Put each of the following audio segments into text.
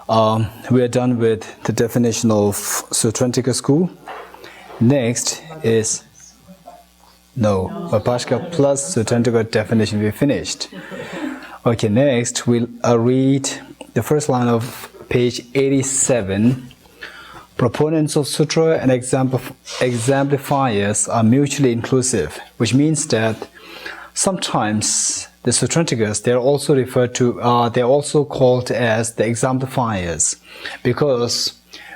We are done with the definition of Sautrantika school. Next is Vipashka plus Sautrantika definition. We finished. Okay, next we'll read the first line of page 87. Proponents of Sutra and exemplifiers are mutually inclusive, which means that sometimes the Sautrantikas, they're also referred to, they're also called as the exemplifiers, because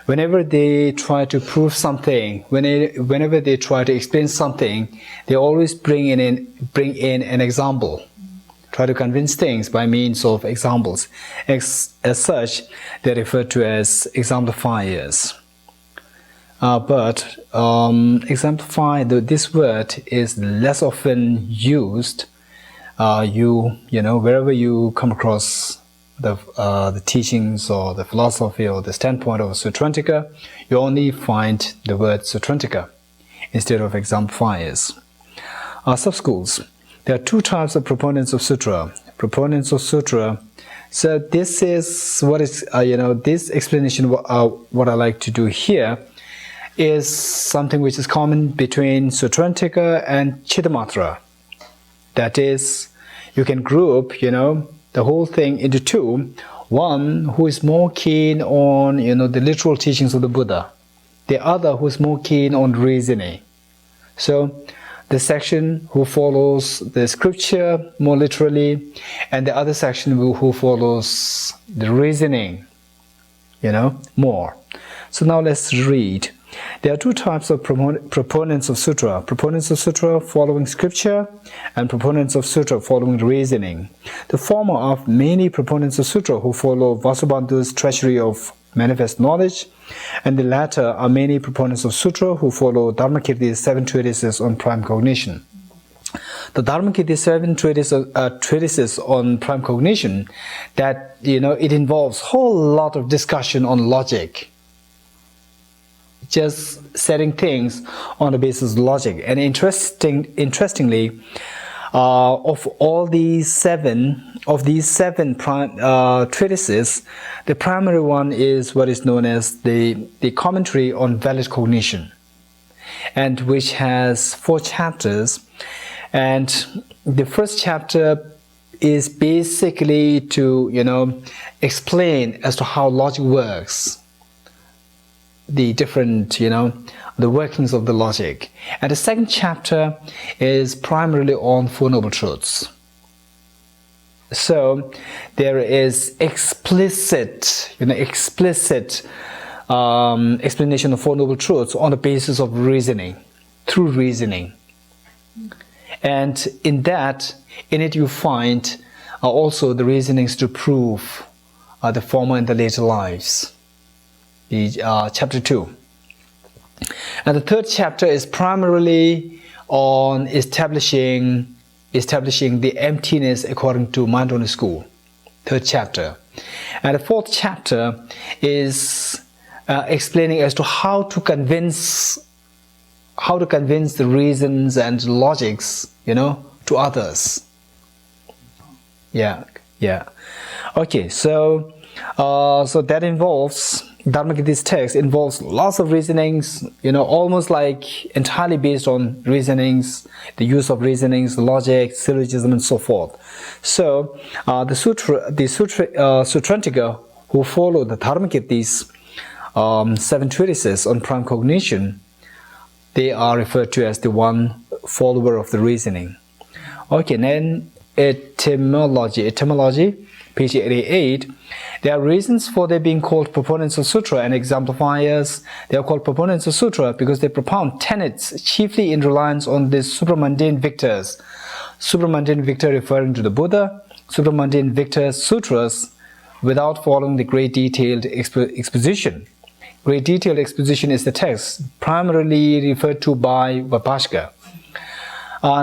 whenever they try to prove something, whenever they try to explain something, they always bring in an example, try to convince things by means of examples. As such, they're referred to as exemplifiers. But exemplify, this word is less often used. Wherever you come across the teachings or the philosophy or the standpoint of Sautrantika, you only find the word Sautrantika instead of exemplifiers. Sub-schools. There are two types of proponents of Sutra. Proponents of Sutra. So this is what is, this explanation, what I like to do here is something which is common between Sautrantika and Chittamatra. That is, you can group, the whole thing into two. One who is more keen on, the literal teachings of the Buddha. The other who is more keen on reasoning. So, the section who follows the scripture more literally, and the other section who follows the reasoning, more. So now let's read. There are two types of proponents of Sutra. Proponents of Sutra following scripture and proponents of Sutra following reasoning. The former are many proponents of Sutra who follow Vasubandhu's treasury of manifest knowledge, and the latter are many proponents of Sutra who follow Dharmakirti's 7 treatises on prime cognition. The Dharmakirti's 7 treatises on prime cognition, that it involves a whole lot of discussion on logic. Just setting things on the basis of logic. And interestingly, of all these seven treatises, the primary one is what is known as the commentary on valid cognition, and which has 4 chapters. And the first chapter is basically to explain as to how logic works, the different, the workings of the logic. And the second chapter is primarily on Four Noble Truths. So there is explicit explanation of Four Noble Truths on the basis of reasoning, through reasoning. And in it you find also the reasonings to prove the former and the later lives. Chapter 2. And the third chapter is primarily on establishing the emptiness according to Mindfulness school. Third chapter. And the fourth chapter is explaining as to how to convince the reasons and logics, to others. Yeah. Okay, so that involves, Dharmakirti's text involves lots of reasonings, almost like entirely based on reasonings, the use of reasonings, logic, syllogism, and so forth. So the Sautrantika who follow the Dharmakirti's 7 treatises on prime cognition, they are referred to as the one follower of the reasoning. Okay, then etymology, page 88. There are reasons for their being called proponents of Sutra and exemplifiers. They are called proponents of Sutra because they propound tenets chiefly in reliance on the supramundane victors. Supramundane victor referring to the Buddha, supramundane victor sutras, without following the great detailed exposition. Great detailed exposition is the text primarily referred to by Vipashka.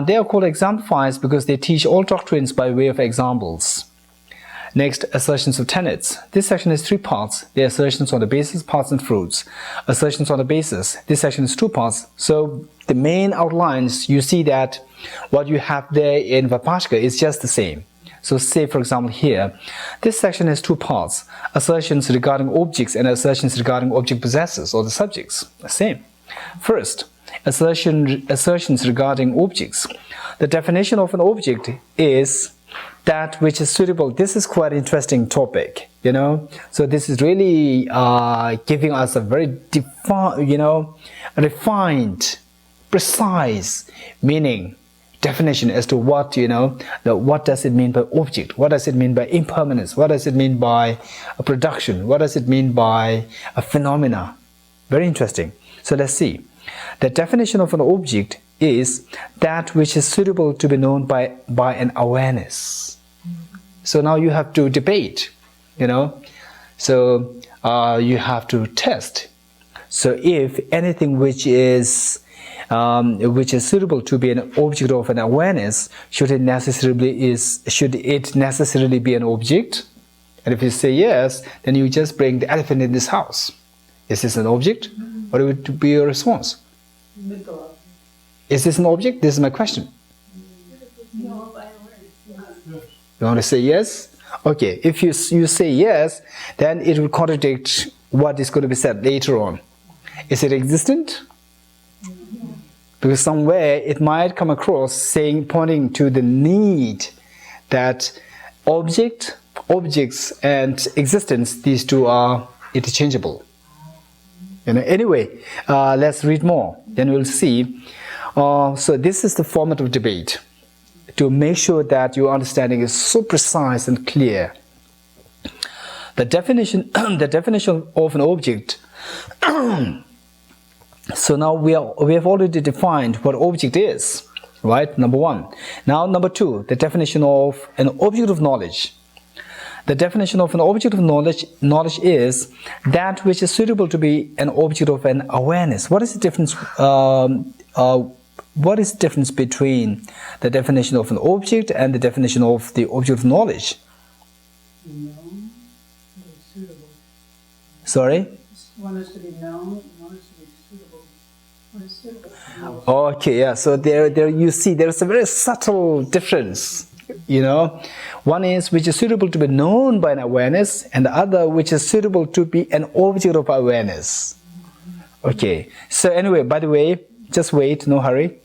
They are called exemplifiers because they teach all doctrines by way of examples. Next, assertions of tenets. This section has 3 parts. The assertions on the basis, parts, and fruits. Assertions on the basis. This section is 2 parts. So the main outlines, you see that what you have there in Vipashka is just the same. So say, for example, here, this section has two parts, assertions regarding objects and assertions regarding object possessors or the subjects. Same. First, assertions regarding objects. The definition of an object is that which is suitable. This is quite an interesting topic, you know. So this is really giving us a very refined, precise meaning, definition as to what, you know, what does it mean by object, what does it mean by impermanence, what does it mean by a production, what does it mean by a phenomena. Very interesting. So let's see. The definition of an object is that which is suitable to be known by an awareness. So now you have to debate, you know. So you have to test. So if anything which is suitable to be an object of an awareness, should it necessarily be an object? And if you say yes, then you just bring the elephant in this house. Is this an object? What would be your response? Is this an object? This is my question. You want to say yes? Okay, if you say yes, then it will contradict what is going to be said later on. Is it existent? Because somewhere it might come across pointing to the need that objects and existence, these two are interchangeable. You know, anyway, let's read more, then we'll see. So this is the format of debate, to make sure that your understanding is so precise and clear. The definition of an object. So now we have already defined what object is, right? Number one. Now number two, the definition of an object of knowledge. The definition of an object of knowledge is that which is suitable to be an object of an awareness. What is the difference? What is the difference between the definition of an object and the definition of the object of knowledge? Known, suitable. Sorry? One is to be known, one is to be suitable. One is suitable. Okay, yeah. So there you see there's a very subtle difference. You know, one is which is suitable to be known by an awareness, and the other which is suitable to be an object of awareness. Okay. So anyway, by the way, just wait, no hurry.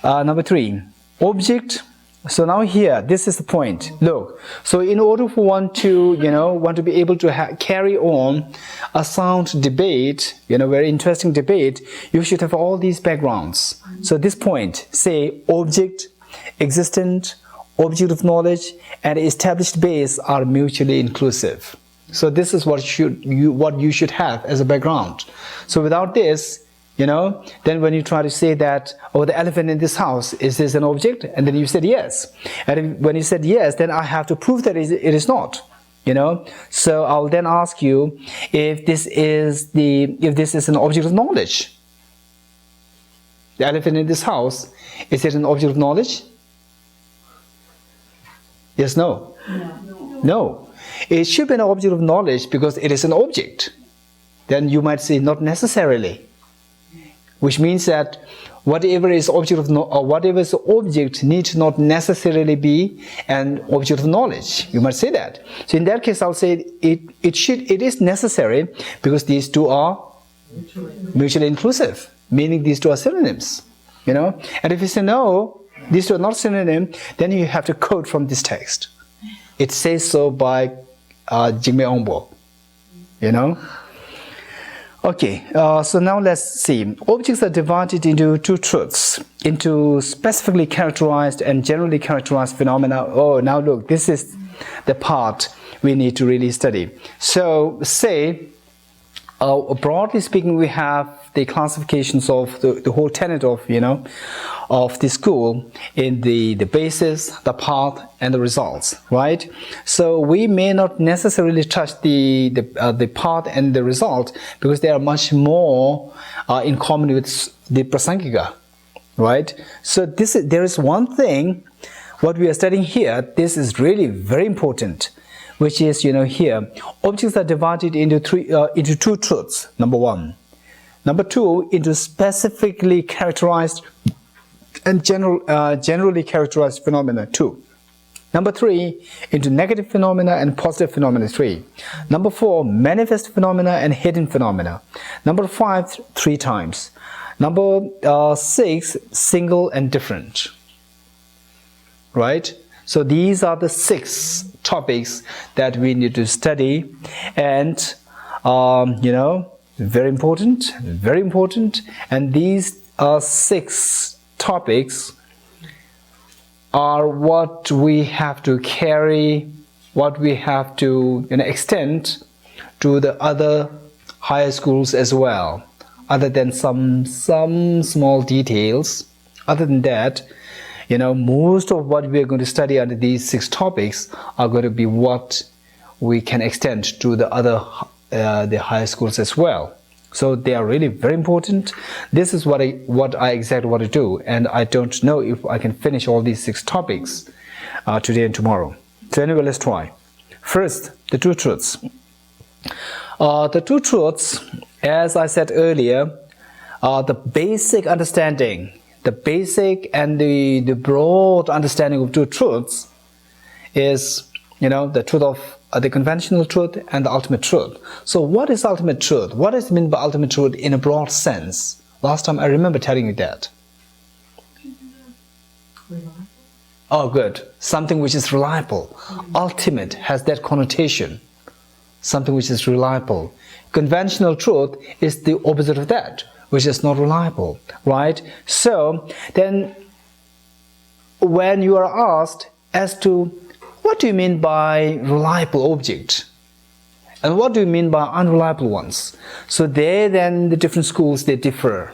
Number three, object. So now here, this is the point. Look, so in order for one to, you know, be able to carry on a sound debate, you know, very interesting debate, you should have all these backgrounds. So this point, say object, existent, object of knowledge, and established base are mutually inclusive. So this is what you should have as a background. So without this, you know, then when you try to say that, oh, the elephant in this house, is this an object? And then you said yes. And when you said yes, then I have to prove that it is not, you know. So I'll then ask you if this is an object of knowledge. The elephant in this house, is it an object of knowledge? Yes, no? No. It should be an object of knowledge because it is an object. Then you might say not necessarily. Which means that whatever is object of whatever is object needs not necessarily be an object of knowledge. You might say that. So in that case, I'll say it is necessary because these two are mutually inclusive, meaning these two are synonyms. You know, and if you say no, these two are not synonym, then you have to quote from this text. It says so by Jigme Ongbo. You know. Okay, so now let's see. Objects are divided into two truths, into specifically characterized and generally characterized phenomena. Oh, now look, this is the part we need to really study. So, say, broadly speaking, we have the classifications of the whole tenet of, you know, of the school in the basis, the path, and the results, right? So we may not necessarily touch the path and the result because they are much more in common with the prasangika, right? So there is one thing, what we are studying here, this is really very important, which is, you know, here, objects are divided into two truths, number one. Number two, into specifically characterized and generally characterized phenomena, two. Number 3, into negative phenomena and positive phenomena 3. Number 4, manifest phenomena and hidden phenomena. Number 5, 3 times. Number 6, single and different. Right? So these are the 6 topics that we need to study, and very important. And these 6 topics are what we have to carry, what we have to extend to the other higher schools as well. Other than some small details, other than that, most of what we are going to study under these 6 topics are going to be what we can extend to the other the higher schools as well. So they are really very important. This is what I exactly want to do, and I don't know if I can finish all these 6 topics today and tomorrow. So anyway, let's try. First, the 2 truths. The 2 truths, as I said earlier, the basic understanding, the basic and the broad understanding of 2 truths is, the truth of the conventional truth and the ultimate truth. So what is ultimate truth? What is meant by ultimate truth in a broad sense? Last time I remember telling you that. Reliable. Oh, good. Something which is reliable. Ultimate has that connotation. Something which is reliable. Conventional truth is the opposite of that, which is not reliable, right? So then when you are asked as to what do you mean by reliable object and what do you mean by unreliable ones, so then the different schools, they differ,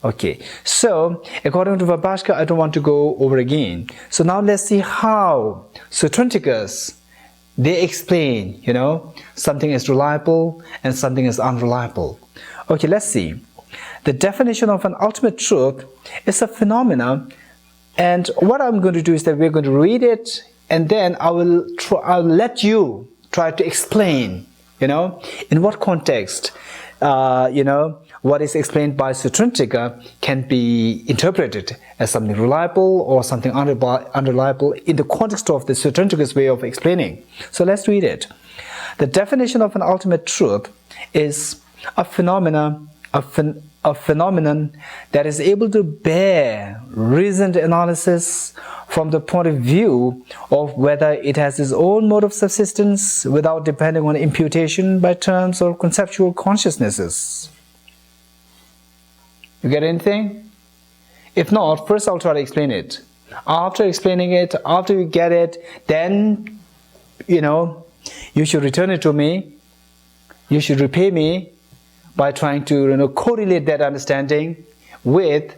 okay. So according to Vabhashka, I don't want to go over again. So now let's see how Sautrantikas, they explain, something is reliable and something is unreliable. Okay, let's see. The definition of an ultimate truth is a phenomena, and what I'm going to do is that we're going to read it, and then I'll let you try to explain, in what context, what is explained by Sautrantika can be interpreted as something reliable or something unreliable in the context of the Sautrantika's way of explaining. So let's read it. The definition of an ultimate truth is a phenomenon that is able to bear reasoned analysis from the point of view of whether it has its own mode of subsistence without depending on imputation by terms or conceptual consciousnesses. You get anything? If not, first I'll try to explain it. After explaining it, after you get it, then, you should return it to me. You should repay me by trying to correlate that understanding with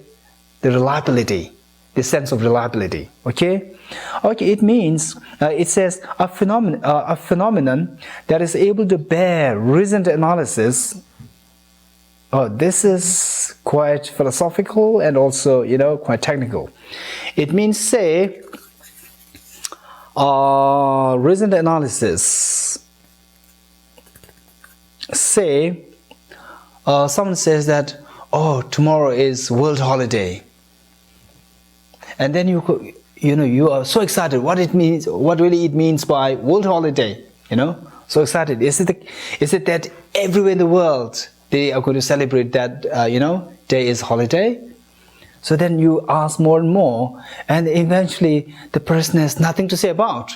the reliability, the sense of reliability. Okay, it means it says a phenomenon that is able to bear reasoned analysis. Oh, this is quite philosophical and also quite technical. It means, say, reasoned analysis. Say someone says that, oh, tomorrow is world holiday, and then you are so excited what it means, what really it means by world holiday, so excited. Is it that everywhere in the world they are going to celebrate that day is holiday? So then you ask more and more, and eventually the person has nothing to say about.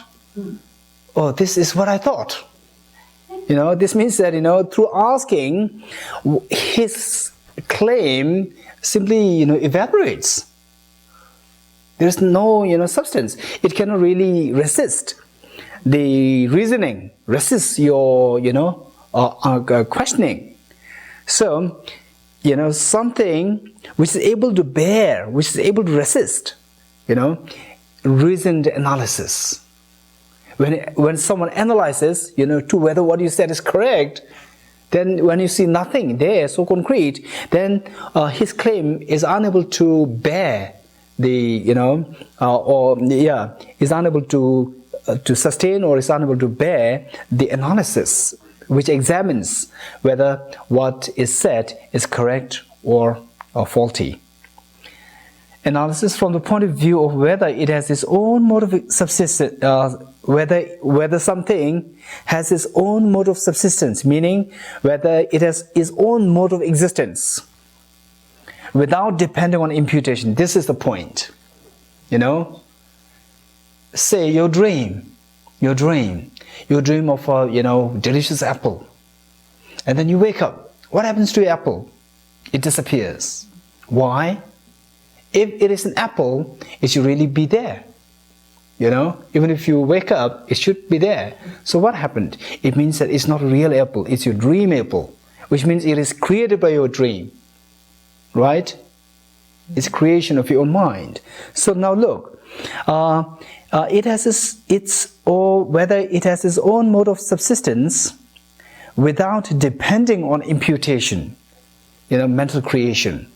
Oh, this is what I thought. This means that, through asking, his claim simply, evaporates. There's no, substance. It cannot really resist the reasoning, resist your, questioning. So, something which is able to bear, which is able to resist, reasoned analysis. When someone analyzes, to whether what you said is correct, then when you see nothing there so concrete, then his claim is unable to bear the, is unable to sustain or is unable to bear the analysis, which examines whether what is said is correct or faulty. analysis from the point of view of whether it has its own mode of subsistence, whether something has its own mode of subsistence, meaning whether it has its own mode of existence without depending on imputation. This is the point. Say you dream of a delicious apple, and then you wake up. What happens to your apple? It disappears. Why? If it is an apple, it should really be there. Even if you wake up, it should be there. So what happened? It means that it's not a real apple, it's your dream apple, which means it is created by your dream. Right? It's creation of your own mind. So now look, it has whether it has its own mode of subsistence without depending on imputation, mental creation.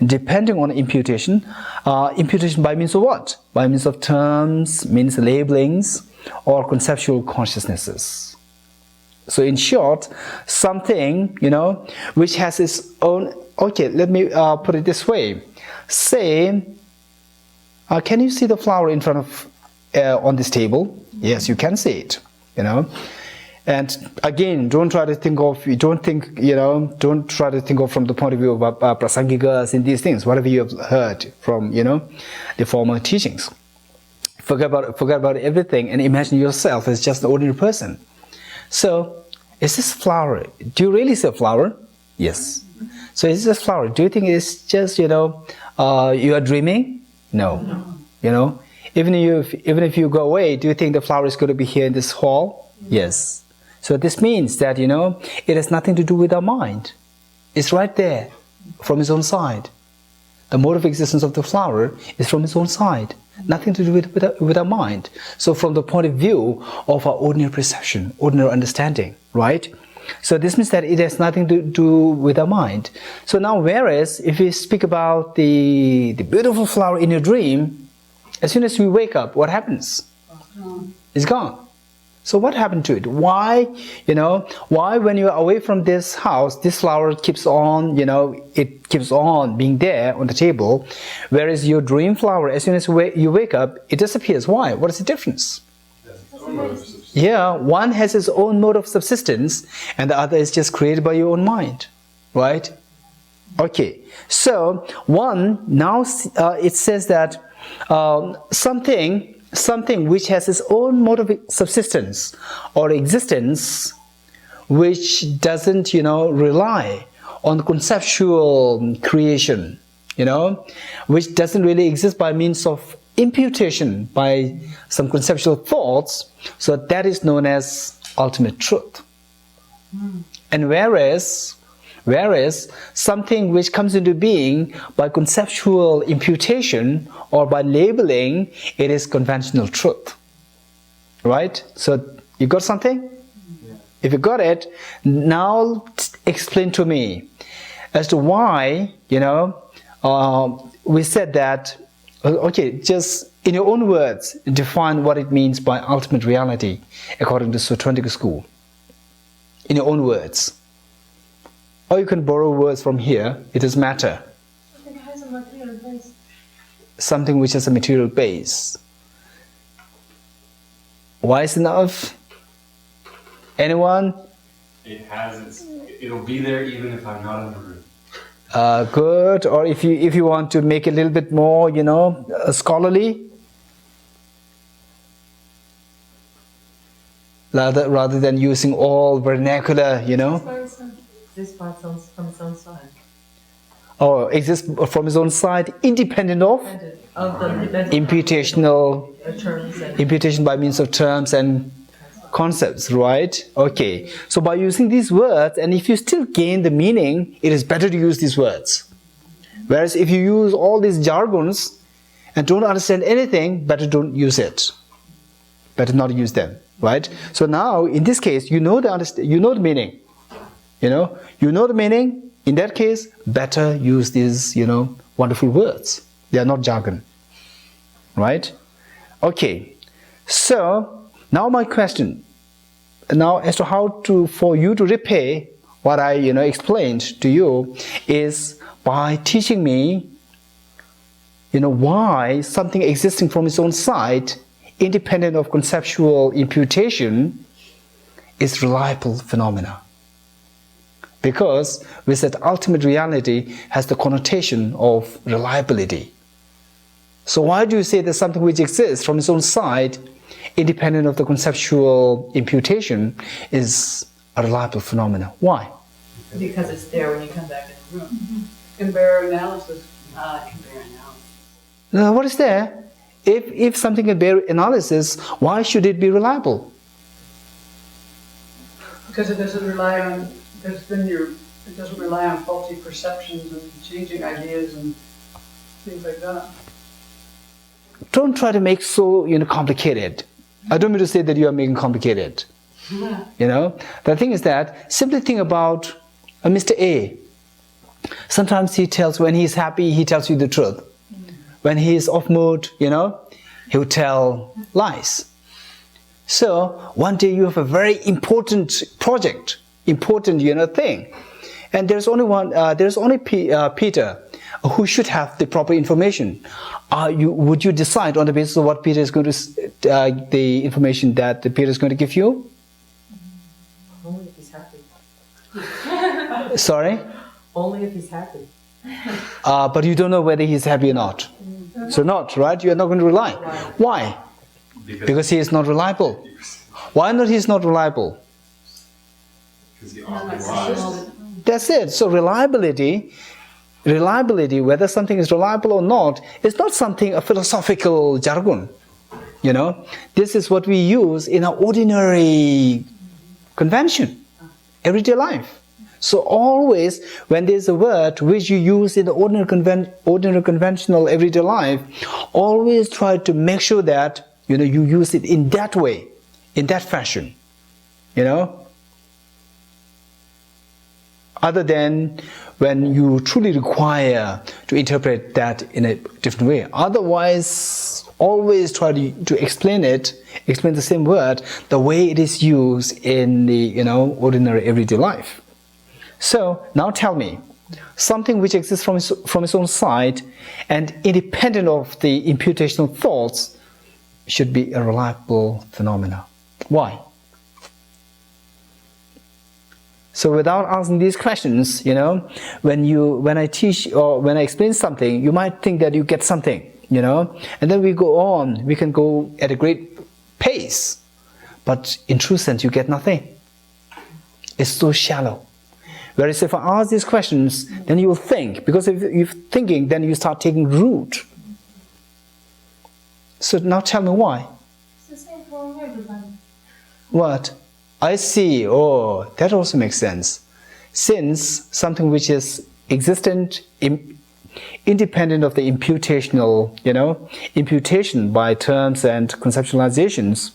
Depending on imputation, imputation by means of what? By means of terms, means labelings, or conceptual consciousnesses. So in short, something, which has its own, okay, let me put it this way. Say, can you see the flower in front of, on this table? Yes, you can see it, And again, don't try to think of from the point of view of prasangikas and these things, whatever you have heard from, the former teachings. Forget about everything and imagine yourself as just an ordinary person. So, is this flower? Do you really see a flower? Yes. So is this flower? Do you think it's just, you are dreaming? No. Even if you go away, do you think the flower is going to be here in this hall? Yes. So this means that, it has nothing to do with our mind. It's right there, from its own side. The mode of existence of the flower is from its own side. Nothing to do with our mind. So from the point of view of our ordinary perception, ordinary understanding, right? So this means that it has nothing to do with our mind. So now, whereas if we speak about the beautiful flower in your dream, as soon as we wake up, what happens? It's gone. So what happened to it? Why, why when you're away from this house, this flower keeps on, it keeps on being there on the table, whereas your dream flower, as soon as you wake up, it disappears. Why? What is the difference? Yeah, one has its own mode of subsistence, and the other is just created by your own mind, right? Okay, so one, now it says that something which has its own mode of subsistence or existence, which doesn't, rely on conceptual creation, which doesn't really exist by means of imputation by some conceptual thoughts, so that is known as ultimate truth. And whereas something which comes into being by conceptual imputation or by labeling, it is conventional truth. Right? So you got something? Yeah. If you got it, now explain to me as to why, we said that, okay, just in your own words, define what it means by ultimate reality according to Sautrantika school. In your own words. Or you can borrow words from here, it doesn't matter. Something has a material base. Something which has a material base. Wise enough? Anyone? It'll be there even if I'm not in the room. Good. Or if you want to make it a little bit more, scholarly, rather than using all vernacular, This part from its own side. Or exists from his own side, independent of imputation by means of terms and concepts, right? Okay. So by using these words, and if you still gain the meaning, it is better to use these words. Whereas if you use all these jargons and don't understand anything, better don't use it. Better not use them, right? So now, in this case, you know the meaning. You know the meaning. In that case, better use these, wonderful words. They are not jargon, right? Okay. So now my question, now as to how for you to repay what I, explained to you, is by teaching me why something existing from its own side, independent of conceptual imputation, is reliable phenomena. Because we said ultimate reality has the connotation of reliability. So why do you say that something which exists from its own side, independent of the conceptual imputation, is a reliable phenomena? Why? Because it's there when you come back in the room. Can bear analysis. Can bear analysis. What is there? If something can bear analysis, why should it be reliable? Because it doesn't rely on. Because then it doesn't rely on faulty perceptions and changing ideas and things like that. Don't try to make so complicated. I don't mean to say that you are making complicated. The thing is that simply think about Mr. A. Sometimes he tells, when he's happy, he tells you the truth. When he is off mood, he will tell lies. So one day you have a very important project, important thing, and there's only Peter who should have the proper information. Would you decide on the basis of what Peter is going to, the information that Peter is going to give you? Only if he's happy. Sorry? Only if he's happy. But you don't know whether he's happy or not. So not, right? You're not going to rely. Why? Because he is not reliable. Why not he's not reliable? Because he often lies. That's it. So reliability, whether something is reliable or not, is not a philosophical jargon. This is what we use in our ordinary convention, everyday life. So always, when there's a word which you use in the ordinary conventional everyday life, always try to make sure that you use it in that way, in that fashion. Other than when you truly require to interpret that in a different way. Otherwise, always try to explain the same word the way it is used in the ordinary everyday life. So now tell me, something which exists from its own side and independent of the imputational thoughts should be a reliable phenomena. Why? So without asking these questions, when I teach or when I explain something, you might think that you get something, and then we go on, we can go at a great pace, but in true sense you get nothing. It's so shallow. Whereas if I ask these questions, then you will think, because if you're thinking, then you start taking root. So now tell me why. It's the same for everybody. What? I see. Oh, that also makes sense. Since something which is existent, independent of the imputational, imputation by terms and conceptualizations,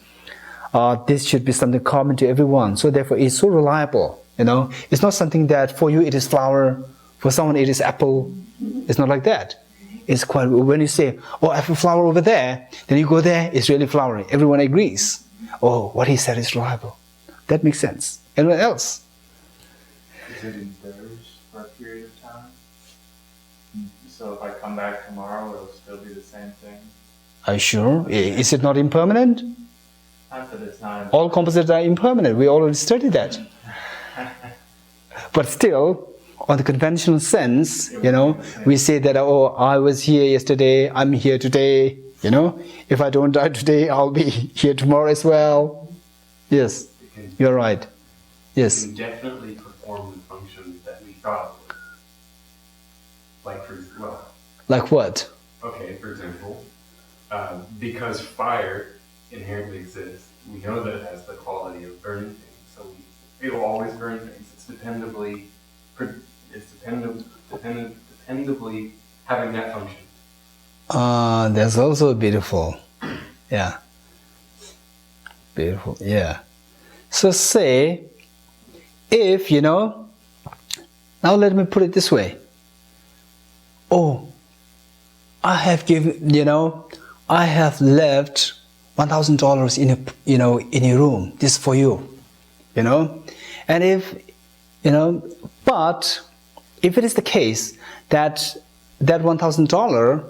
this should be something common to everyone. So therefore, it's so reliable. It's not something that for you it is flower, for someone it is apple. It's not like that. It's quite, when you say, oh, I have a flower over there, then you go there, it's really flowery. Everyone agrees. Oh, what he said is reliable. That makes sense. Anyone else? Is it endures for a period of time? So if I come back tomorrow, it'll still be the same thing? Are you sure? Is it not impermanent? Not that it's not. All composites are impermanent. We already studied that. But still, on the conventional sense, we say that, oh, I was here yesterday, I'm here today, if I don't die today, I'll be here tomorrow as well. Yes, you're right. Yes. It can definitely perform the functions that we thought it would. Like what? Okay, for example, because fire inherently exists, we know that it has the quality of burning things, so it will always burn things. Dependably having that function. That's also beautiful. Yeah. Beautiful, yeah. So say, if, now let me put it this way. Oh, I have given, I have left $1,000 in a room. This is for you, And if, but if it is the case that $1,000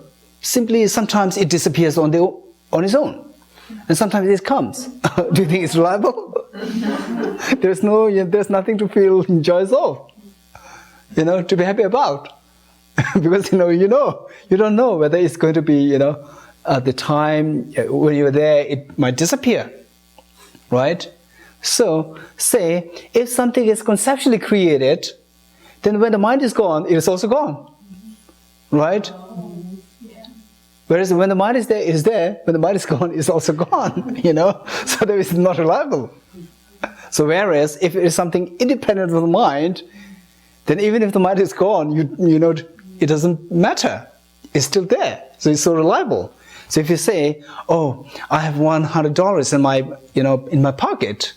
simply sometimes it disappears on its own, and sometimes it comes. Do you think it's reliable? There's nothing to feel joyous of, to be happy about, because you don't know whether it's going to be, at the time when you're there, it might disappear, right? So, say if something is conceptually created, then when the mind is gone, it is also gone, right? Whereas when the mind is there, it is there. When the mind is gone, it's also gone, So that is not reliable. So whereas if it is something independent of the mind, then even if the mind is gone, it doesn't matter. It's still there. So it's so reliable. So if you say, "Oh, I have $100 in my pocket,"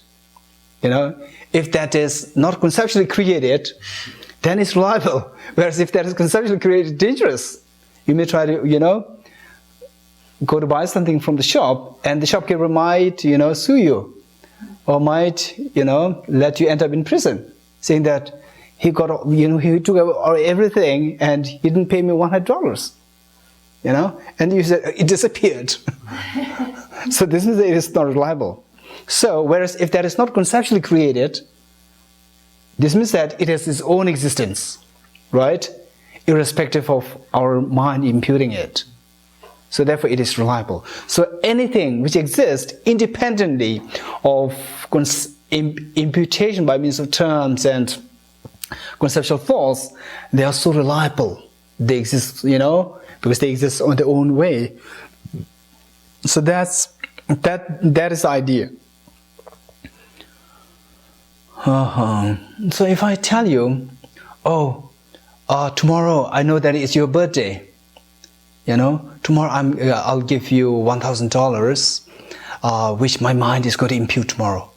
if that is not conceptually created, then it's reliable. Whereas if that is conceptually created, dangerous. You may try to, go to buy something from the shop, and the shopkeeper might, sue you, or might, let you end up in prison, saying that he got, he took everything and he didn't pay me $100, and you said it disappeared. So this means that it is not reliable. So whereas if that is not conceptually created, this means that it has its own existence, right? Irrespective of our mind imputing it. So therefore it is reliable. So anything which exists independently of imputation by means of terms and conceptual thoughts, they are so reliable. They exist, because they exist on their own way. So that is the idea. So if I tell you, tomorrow I know that it's your birthday, tomorrow I'll give you $1,000, which my mind is going to impute tomorrow.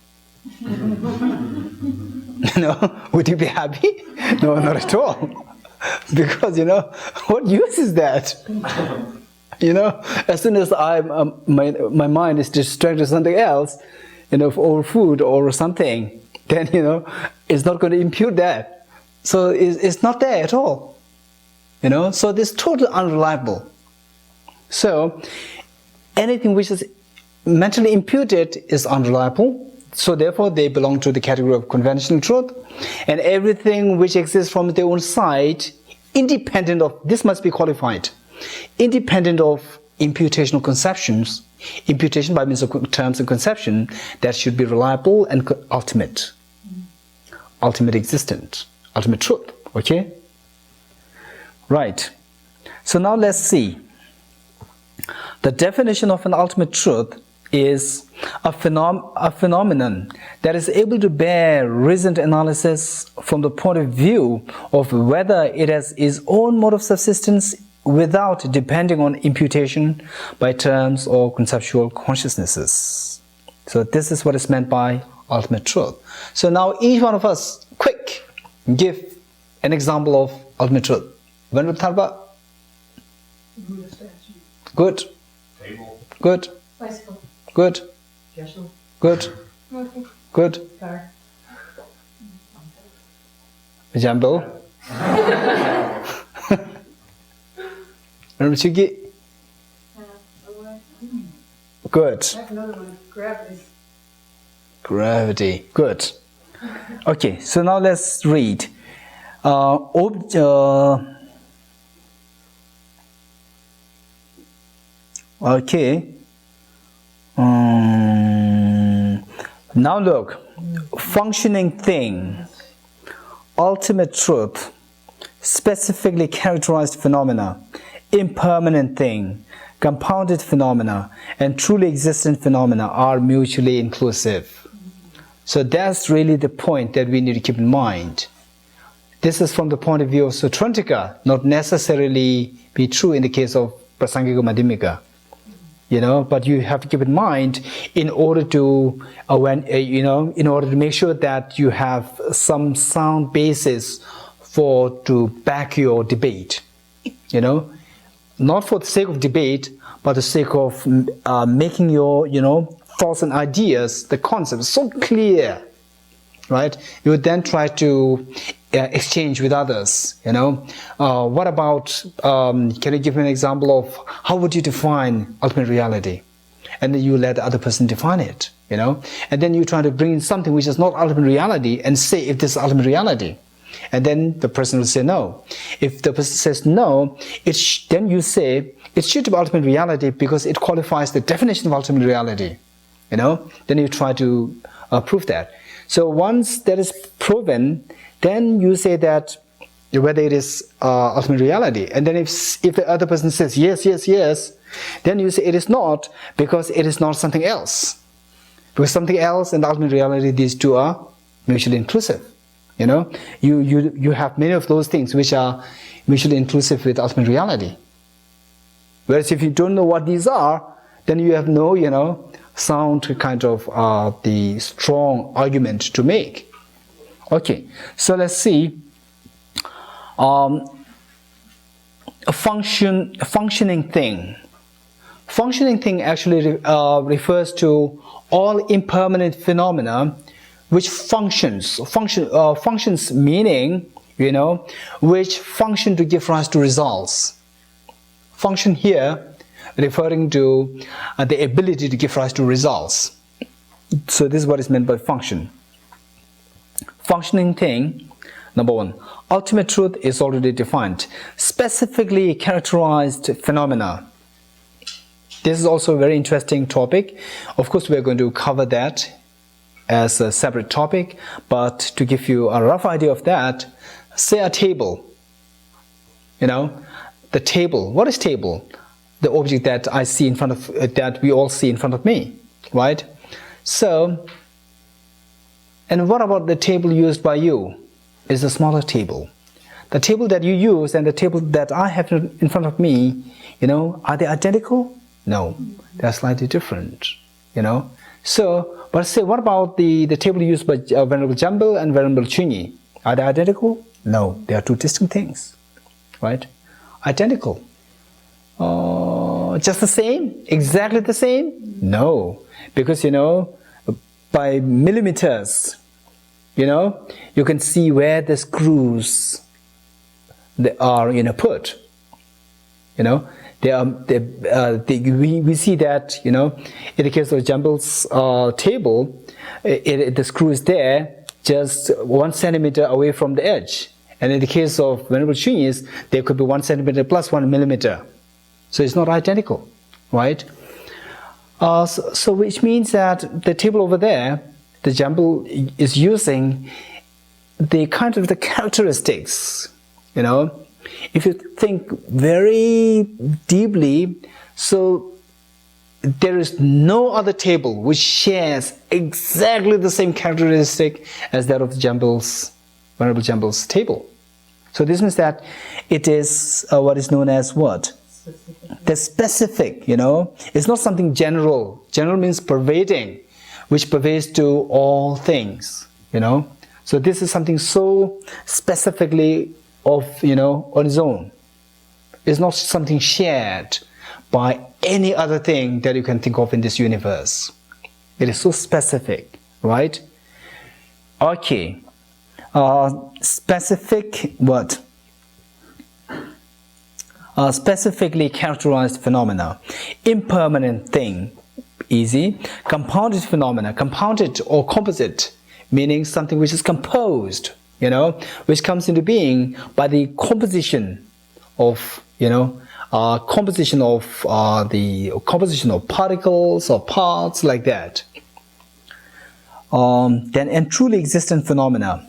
Would you be happy? No, not at all. Because what use is that? As soon as my mind is distracted with something else, or food or something, then it's not going to impute that. So it's not there at all. So this is totally unreliable. So anything which is mentally imputed is unreliable. So therefore they belong to the category of conventional truth. And everything which exists from their own side, independent of, this must be qualified, independent of imputational conceptions, imputation by means of terms and conception, that should be reliable and ultimate existent, ultimate truth. Okay? Right. So now let's see. The definition of an ultimate truth is a phenomenon that is able to bear reasoned analysis from the point of view of whether it has its own mode of subsistence without depending on imputation by terms or conceptual consciousnesses. So this is what is meant by ultimate truth. So now each one of us, quick, give an example of ultimate truth. Buddha statue. Good. Table. Good. Bicycle. Good. Geshe. Good. Monkey. Good. Car. Example. Chigi. Good. I have another one. Gravity. Gravity. Good. Okay, so now let's read. Okay. Now look. Functioning thing, ultimate truth, specifically characterized phenomena, impermanent thing, compounded phenomena, and truly existent phenomena are mutually inclusive. So that's really the point that we need to keep in mind. This is from the point of view of Sautrantika, not necessarily be true in the case of Prasangika Madhyamika. But you have to keep in mind in order to in order to make sure that you have some sound basis to back your debate. Not for the sake of debate, but the sake of making your thoughts and ideas, the concepts so clear, right? You would then try to exchange with others, what about, can you give me an example of how would you define ultimate reality? And then you let the other person define it, and then you try to bring in something which is not ultimate reality and say if this is ultimate reality. And then the person will say no. If the person says no, then you say it should be ultimate reality because it qualifies the definition of ultimate reality. Then you try to prove that. So once that is proven, then you say that whether it is ultimate reality. And then if the other person says yes, yes, yes, then you say it is not because it is not something else. Because something else and ultimate reality, these two are mutually inclusive. You have many of those things which are mutually inclusive with ultimate reality. Whereas if you don't know what these are, then you have no, sound kind of the strong argument to make. Okay, so let's see. A functioning thing. Functioning thing actually refers to all impermanent phenomena which functions meaning, which function to give rise to results. Function here referring to the ability to give rise to results. So this is what is meant by function. Functioning thing, number one, ultimate truth is already defined. Specifically characterized phenomena. This is also a very interesting topic. Of course, we are going to cover that as a separate topic, but to give you a rough idea of that, say a table. The table. What is table? The object that I see in front of, that we all see in front of me, right? So, and what about the table used by you? Is a smaller table. The table that you use and the table that I have in front of me, are they identical? No, they're slightly different, So, but say, what about the table used by Venerable Jambul and Venerable Chunyi? Are they identical? No, they are two distinct things, right? Identical. Just the same? Exactly the same? No, because, by millimeters, you can see where the screws they are put. We see that in the case of Jambul's table, the screw is there just 1 centimeter away from the edge, and in the case of Venerable Chunyi's, there could be 1 centimeter plus 1 millimeter. So it's not identical, right? So which means that the table over there, the Jambul is using the kind of the characteristics, If you think very deeply, so there is no other table which shares exactly the same characteristic as that of the Venerable Jambul's table. So this means that it is what is known as what? The specific, It's not something general. General means pervading, which pervades to all things, So this is something so specifically of, on its own. It's not something shared by any other thing that you can think of in this universe. It is so specific, right? Okay. Specific what? Specifically characterized phenomena. Impermanent thing, easy. Compounded phenomena, compounded or composite, meaning something which is composed, which comes into being by the composition of, composition of particles or parts like that. And truly existent phenomena.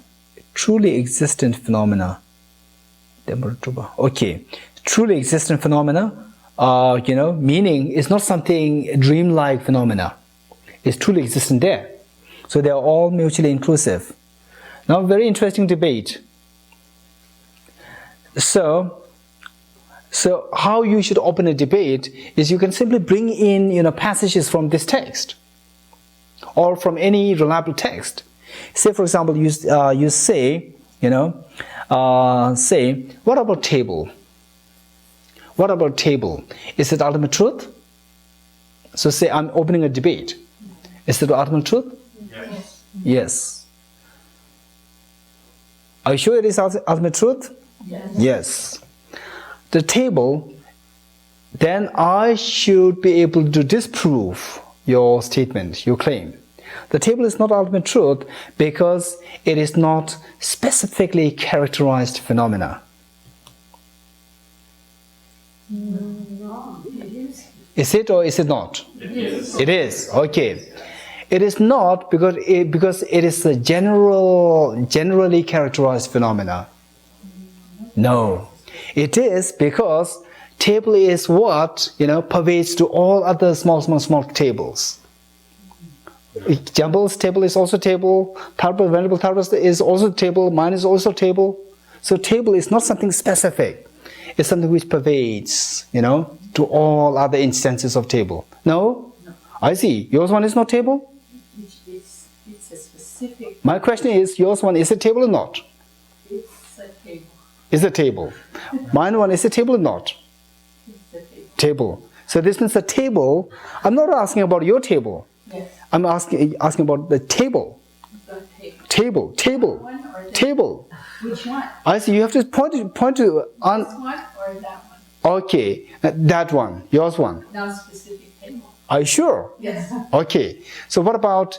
Truly existent phenomena. Okay. Truly existent phenomena, meaning it's not something dreamlike phenomena. It's truly existent there. So they are all mutually inclusive. Now, very interesting debate. So how you should open a debate is you can simply bring in, passages from this text or from any reliable text. Say, for example, you say, what about table? What about table? Is it ultimate truth? So say I'm opening a debate. Is it ultimate truth? Yes. Yes. Are you sure it is ultimate truth? Yes. Yes. The table, then I should be able to disprove your statement, your claim. The table is not ultimate truth because it is not specifically characterized phenomena. No, it is. Is it or is it not? It is. It is. Okay. It is not because it is a generally characterized phenomena. No. It is because table is what, pervades to all other small tables. Jambul's table is also table, Venerable Tharpas is also table, mine is also table. So table is not something specific. It's something which pervades, to all other instances of table. No? I see. Yours one is not table? It's a specific. My question is, yours one is a table or not? It's a table. Is a table. Mine one is a table or not? It's a table. Table. So this means the table. I'm not asking about your table. Yes. I'm asking about the table. The table. Table. One or the Table. Which one? I see. You have to point to This one or that one? Okay, that one. Yours one. Non-specific table. Are you sure? Yes. Okay. So what about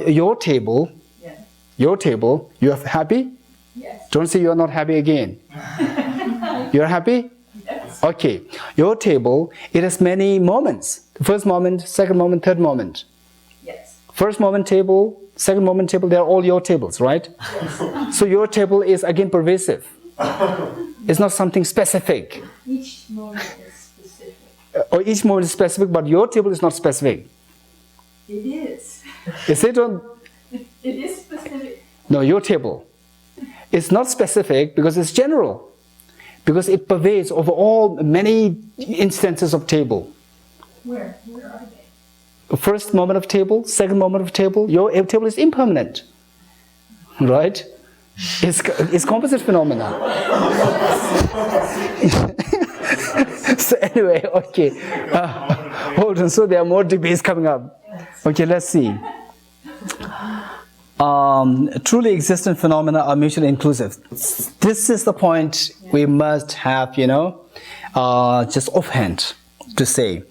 your table? Yes. Your table. You are happy? Yes. Don't say you are not happy again. You're happy? Yes. Okay. Your table, it has many moments. The first moment, second moment, third moment. Yes. First moment table, second moment table, they're all your tables, right? Yes. So your table is again pervasive. It's not something specific. Each moment is specific. Or each moment is specific, but your table is not specific. It is. Is it? Or? It is specific. No, your table. It's not specific because it's general. Because it pervades over all many instances of table. Where are they? First moment of table, second moment of table, your table is impermanent. Right? It's composite phenomena. So anyway, okay. Hold on, so there are more debates coming up. Okay, let's see. Truly existent phenomena are mutually inclusive. This is the point we must have, just offhand to say.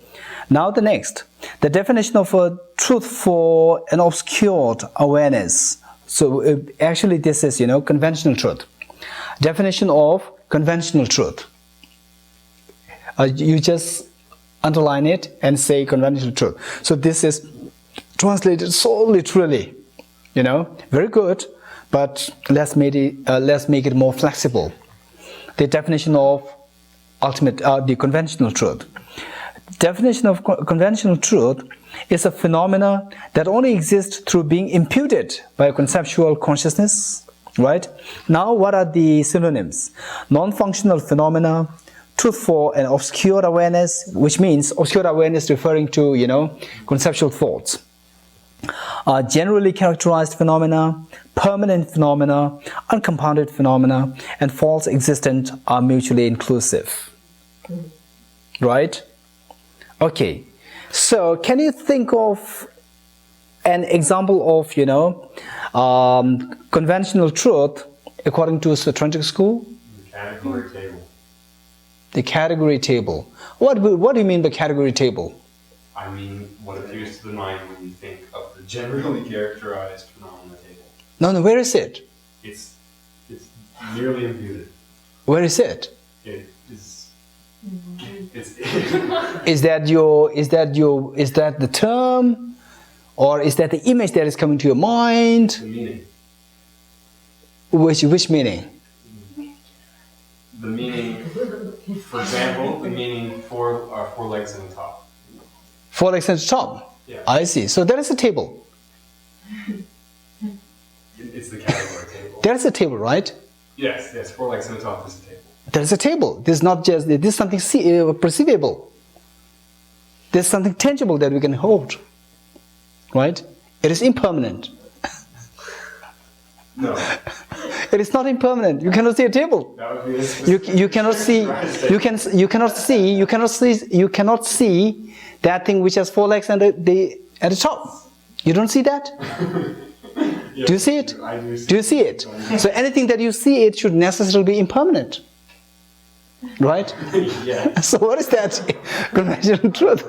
Now the next, the definition of a truth for an obscured awareness. So actually this is, conventional truth. Definition of conventional truth. You just underline it and say conventional truth. So this is translated so literally, very good, but let's make it more flexible. The definition of the conventional truth. Definition of conventional truth is a phenomena that only exists through being imputed by a conceptual consciousness, right? Now, what are the synonyms? Non-functional phenomena, truth for an obscured awareness, which means obscured awareness referring to, conceptual thoughts. Generally characterized phenomena, permanent phenomena, uncompounded phenomena, and false existent are mutually inclusive. Right? Okay. So, can you think of an example of, conventional truth according to Sautrantika school? The category table. The category table. What do you mean by category table? I mean, what appears to the mind when you think of the generally characterized phenomena table. No, where is it? It's nearly imputed. Where is it? It is. It's. Is that the term, or is that the image that is coming to your mind? The meaning. Which meaning? The meaning. For example, the meaning four legs on the top. 4 legs at the top. Yeah. I see. So there is a table. It's the category table. There is a table, right? Yes. 4 legs on the top is a table. There is a table. This is not just. This is something perceivable. There's something tangible that we can hold. Right? It is impermanent. No. It is not impermanent. You cannot see a table. That would be a You cannot see. You cannot see that thing which has 4 legs and at the top. You don't see that. Do you see it? I do see Do you see it? So anything that you see, it should necessarily be impermanent. Right? Yeah. So what is that? Conventional truth.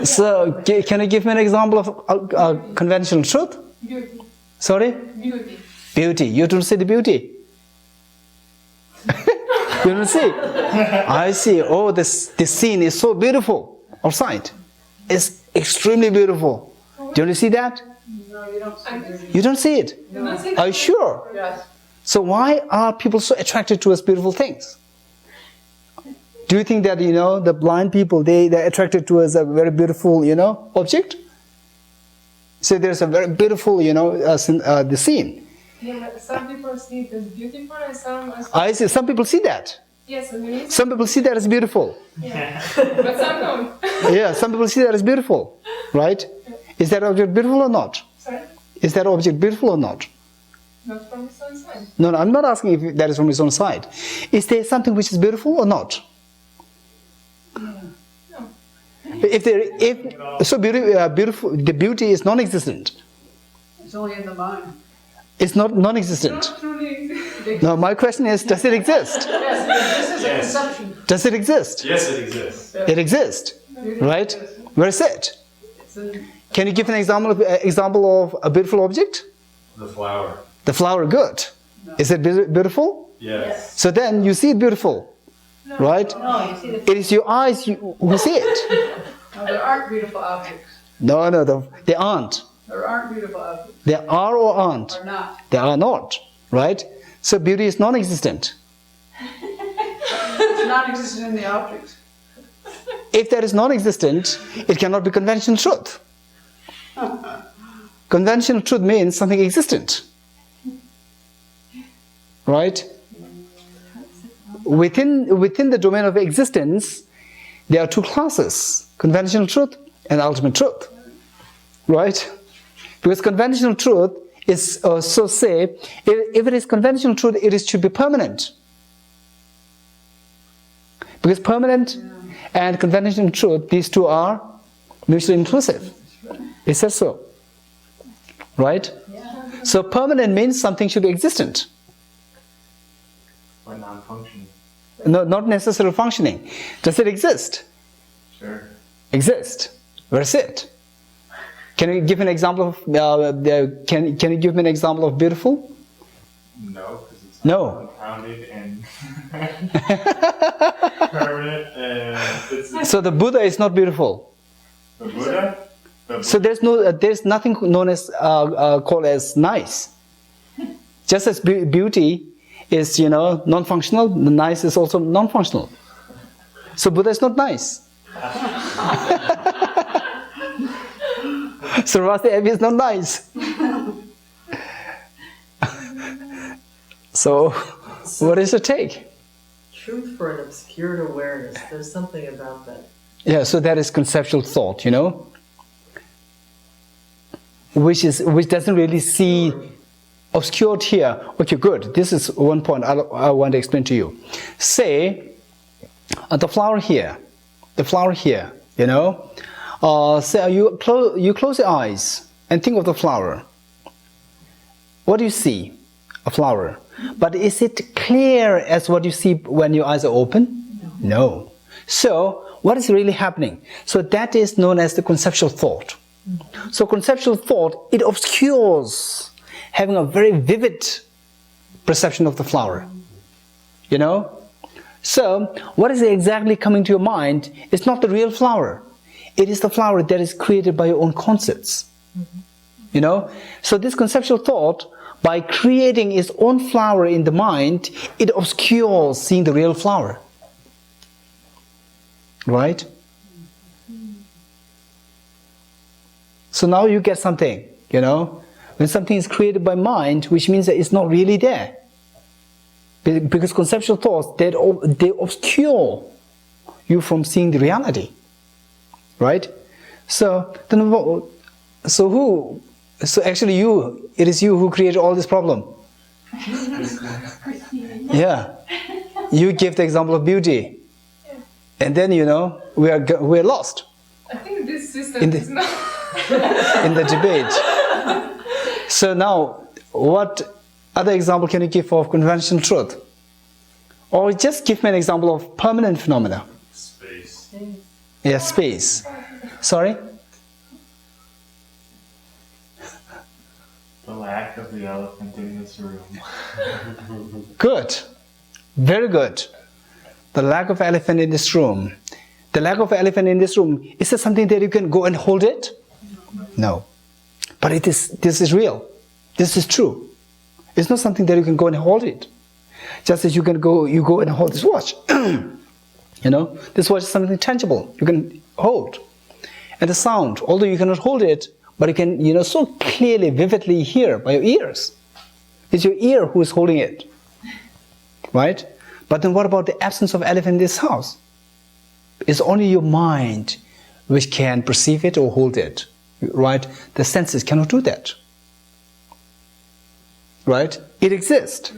So can you give me an example of conventional truth? Beauty. Sorry? Beauty. Beauty. You don't see the beauty. You don't see. I see. Oh, this scene is so beautiful outside. It's extremely beautiful. Don't you see that? No, you don't see beauty. You don't see it. You don't see Are you sure? Yes. So why are people so attracted towards beautiful things? Do you think that, the blind people, they're attracted towards a very beautiful, object? So there's a very beautiful, the scene. Yeah, but some people see it as beautiful and some as... I see. Some people see that. Yes, I mean, Some people see that as beautiful. yeah. But some don't. Yeah, some people see that as beautiful. Right? Is that object beautiful or not? Sorry? Is that object beautiful or not? Not from its own side. No, I'm not asking if that is from its own side. Is there something which is beautiful or not? No. Beautiful, the beauty is non-existent. It's only in the mind. It's not non-existent. Not truly. No, my question is, does it exist? Yes, this is a Yes. conception. Does it exist? Yes, it exists. It exists, Beauty right? exists. Where is it? It's in, Can you give an example of a beautiful object? The flower. The flower, good. Is it beautiful? Yes. So then you see it beautiful, right? No, you see the It is your eyes who see it. no, there aren't beautiful objects. No, they aren't. There aren't beautiful objects. They are or aren't. Or not. They are not, right? So beauty is non-existent. It's not existent in the objects. If that is non-existent, it cannot be conventional truth. Conventional truth means something existent. Right? Within the domain of existence, there are two classes, conventional truth and ultimate truth. Right? Because conventional truth is, if it is conventional truth, should be permanent. Because permanent and conventional truth, these two are mutually inclusive. It says so. Right? So permanent means something should be existent. Or non-functioning. No, not necessarily functioning. Does it exist? Sure. Exist. Where is it? Can you give an example of? Can you give me an example of beautiful? No, because it's No. unfounded and permanent, and it's So the Buddha is not beautiful. the Buddha. So there's nothing known as called as nice. Just as beauty is non-functional, the nice is also non-functional. So Buddha is not nice. Sravasti Abbey is not nice. So what is your take? Truth for an obscured awareness. There's something about that. Yeah, so that is conceptual thought, which doesn't really see obscured here. Okay, good. This is one point I want to explain to you. Say the flower here, say you close your eyes and think of the flower. What do you see? A flower. But is it clear as what you see when your eyes are open? No. So what is really happening? So that is known as the conceptual thought. So conceptual thought, it obscures having a very vivid perception of the flower. So what is exactly coming to your mind is not the real flower. It is the flower that is created by your own concepts. So this conceptual thought, by creating its own flower in the mind, it obscures seeing the real flower. Right? So now you get something, when something is created by mind, which means that it's not really there. Because conceptual thoughts, they obscure you from seeing the reality. Right? So actually it is you who created all this problem. Yeah. You gave the example of beauty. And then, we're lost. I think this system In the- is not. in the debate. So now, what other example can you give of conventional truth? Or just give me an example of permanent phenomena. Space. Yeah, space. Sorry? The lack of the elephant in this room. Good. Very good. The lack of elephant in this room. The lack of elephant in this room, is it something that you can go and hold it? No. But this is real. This is true. It's not something that you can go and hold it. Just as you go and hold this watch. You know, this watch is something tangible. You can hold. And the sound, although you cannot hold it, but you can, so clearly, vividly hear by your ears. It's your ear who is holding it. Right? But then what about the absence of elephant in this house? It's only your mind which can perceive it or hold it. Right? The senses cannot do that. Right? It exists.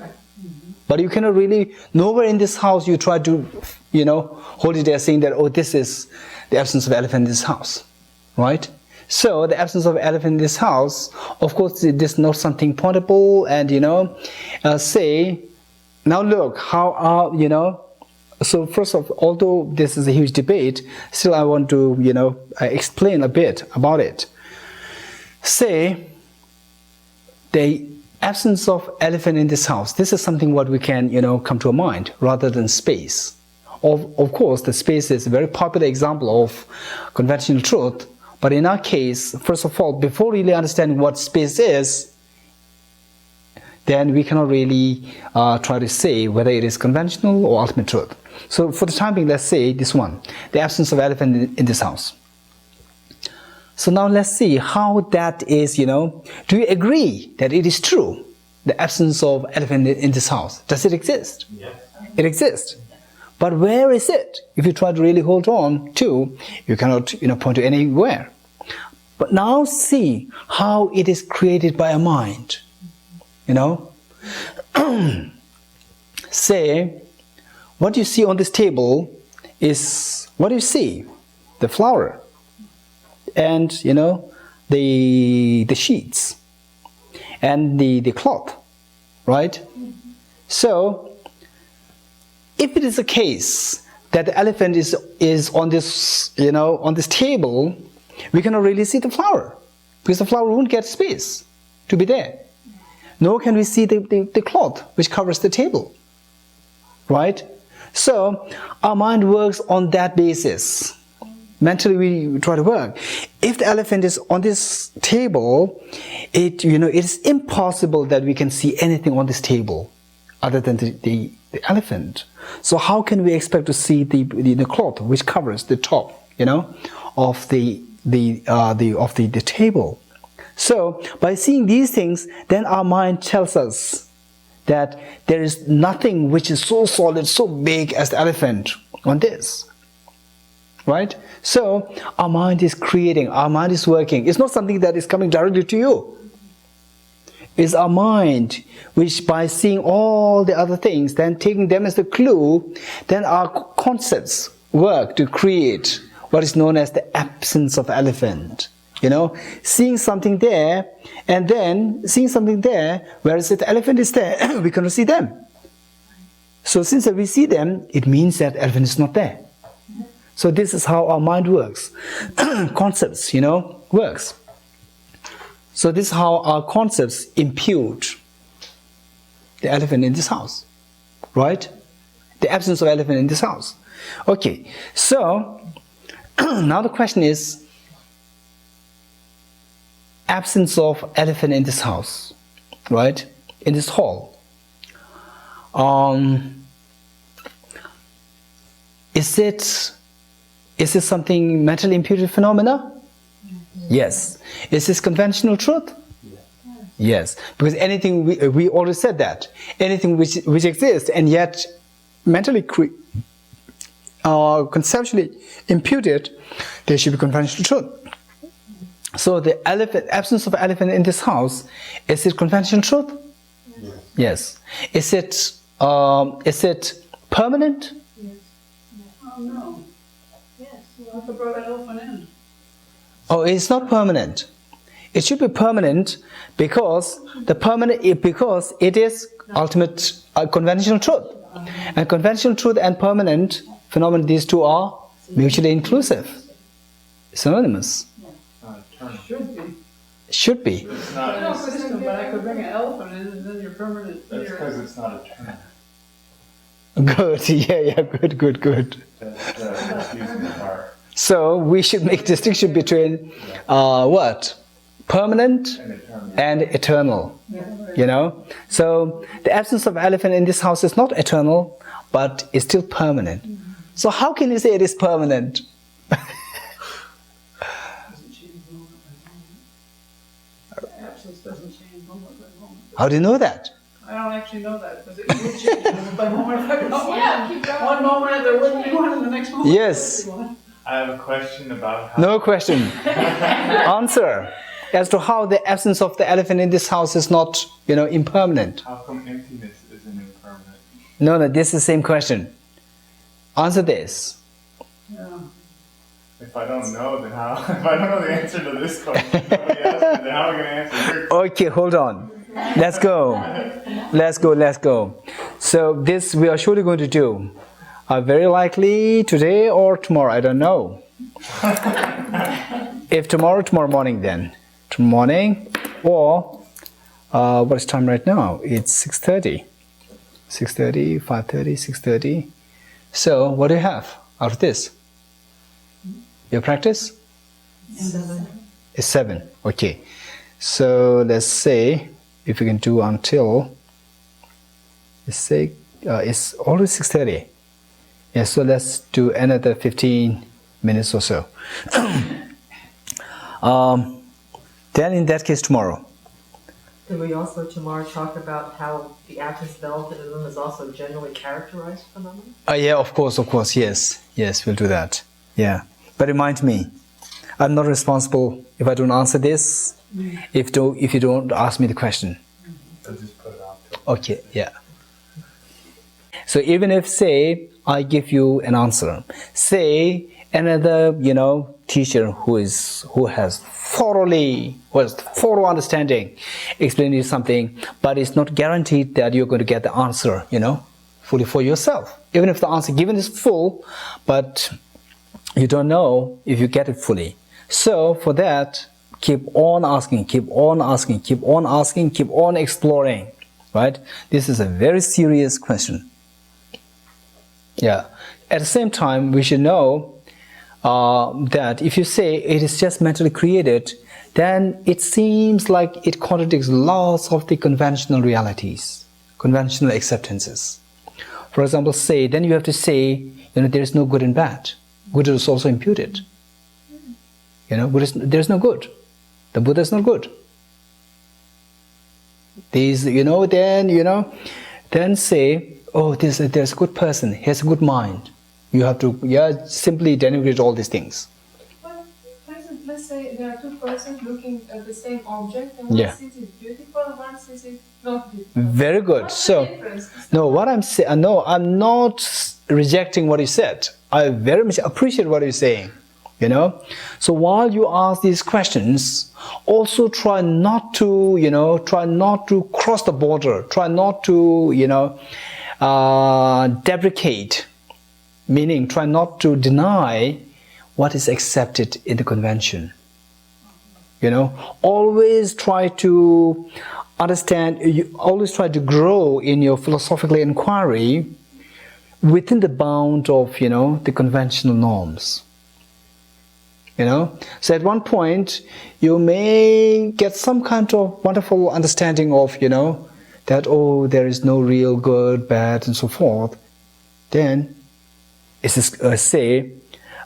But you cannot really, nowhere in this house you try to, hold it there saying that, oh, this is the absence of elephant in this house. Right? So the absence of elephant in this house, of course, this is not something pointable and, say, now look, how are, so first of all, although this is a huge debate, still I want to, explain a bit about it. Say, the absence of elephant in this house, this is something what we can, come to a mind rather than space. Of course, the space is a very popular example of conventional truth, but in our case, first of all, before really understanding what space is, then we cannot really try to say whether it is conventional or ultimate truth. So for the time being, let's say this one, the absence of elephant in this house. So now let's see how that is, do you agree that it is true, the absence of elephant in this house? Does it exist? Yes. It exists. But where is it? If you try to really hold on to, you cannot, point to anywhere. But now see how it is created by a mind. Say, what you see on this table is, what do you see? The flower. And, the sheets. And the cloth. Right? So, if it is a case that the elephant is on this, on this table, we cannot really see the flower because the flower won't get space to be there. Nor can we see the cloth which covers the table. Right? So, our mind works on that basis. Mentally, we try to work. If the elephant is on this table, it is impossible that we can see anything on this table other than the elephant. So how can we expect to see the cloth which covers the top, of the table? So by seeing these things, then our mind tells us that there is nothing which is so solid, so big as the elephant on this. Right? So our mind is creating, our mind is working. It's not something that is coming directly to you. It's our mind which, by seeing all the other things, then taking them as the clue, then our concepts work to create what is known as the absence of elephant. Seeing something there and then seeing something there, whereas if the elephant is there, we cannot see them. So since we see them, it means that elephant is not there. So this is how our mind works. Concepts, works. So this is how our concepts impute the elephant in this house. Right? The absence of elephant in this house. Okay, so now the question is, absence of elephant in this house, right? In this hall. Is it something mentally imputed phenomena? Yes. Is this conventional truth? Yes. Because anything, we already said that. Anything which exists and yet mentally conceptually imputed, there should be conventional truth. So the absence of elephant in this house, is it conventional truth? Yes. Is it permanent? Oh no. Yes. What brought that elephant in? Oh, it's not permanent. It should be permanent because because it is ultimate conventional truth. And conventional truth and permanent phenomenon, these two are mutually inclusive, synonymous. Not eternal. Should be. Should be. It's I know, not. system, but I could bring an elephant in and then you're permanent. That's because it's not eternal. Good. Yeah. Good. That's the confusing part. So we should make distinction between what? Permanent And eternal. and eternal. Yeah, right. You know? So the absence of elephant in this house is not eternal, but it's still permanent. So how can you say it is permanent? Doesn't change moment by moment. Absence doesn't change moment by moment. How do you know that? I don't actually know that because it would change moment by moment if I got Yeah, keep going. one moment and there wouldn't be one in the next moment. Yes. there would be one. I have a question about how. No question. Answer. As to how the absence of the elephant in this house is not, impermanent. How come emptiness isn't impermanent? No, this is the same question. Answer this. Yeah. If I don't know, then how? If I don't know the answer to this question, nobody asked me, then how am I going to answer your question? Okay, hold on. Let's go. So this we are surely going to do. Very likely today or tomorrow, I don't know. If tomorrow morning then. Tomorrow morning, or what is time right now? It's 6:30. 6:30, 5:30, 6:30. So what do you have out of this? Your practice? 7. It's 7. Okay. So let's say if you can do until, let's say it's already 6:30. Yeah, so let's do another 15 minutes or so. Then in that case tomorrow. Did we also tomorrow talk about how the absence of elephant in the room is also generally characterized phenomenon? Yeah, of course, yes, we'll do that. Yeah, but remind me, I'm not responsible if I don't answer this. If you don't ask me the question. I'll just put it off. Okay, yeah. So even if, say, I give you an answer, say another, teacher who has thorough understanding, explain you something, but it's not guaranteed that you're going to get the answer, fully for yourself. Even if the answer given is full, but you don't know if you get it fully. So for that, keep on asking, keep on exploring, right? This is a very serious question. Yeah. At the same time, we should know that if you say it is just mentally created, then it seems like it contradicts lots of the conventional realities, conventional acceptances. For example, then you have to say, there is no good and bad. Good is also imputed. There is no good. The Buddha is not good. Then say, oh, there's a good person, he has a good mind. You have to simply denigrate all these things. Well, for instance, let's say there are two persons looking at the same object, and Yeah. one sees it beautiful, one sees it not beautiful. Very good. What's So, the difference? no, what I'm saying, no, I'm not rejecting what you said. I very much appreciate what you're saying. So while you ask these questions, also try not to cross the border. Try not to, deprecate. Meaning, try not to deny what is accepted in the convention. Always try to understand, you always try to grow in your philosophical inquiry within the bound of, the conventional norms. So at one point, you may get some kind of wonderful understanding of, that, oh, there is no real good, bad, and so forth. Then, it's say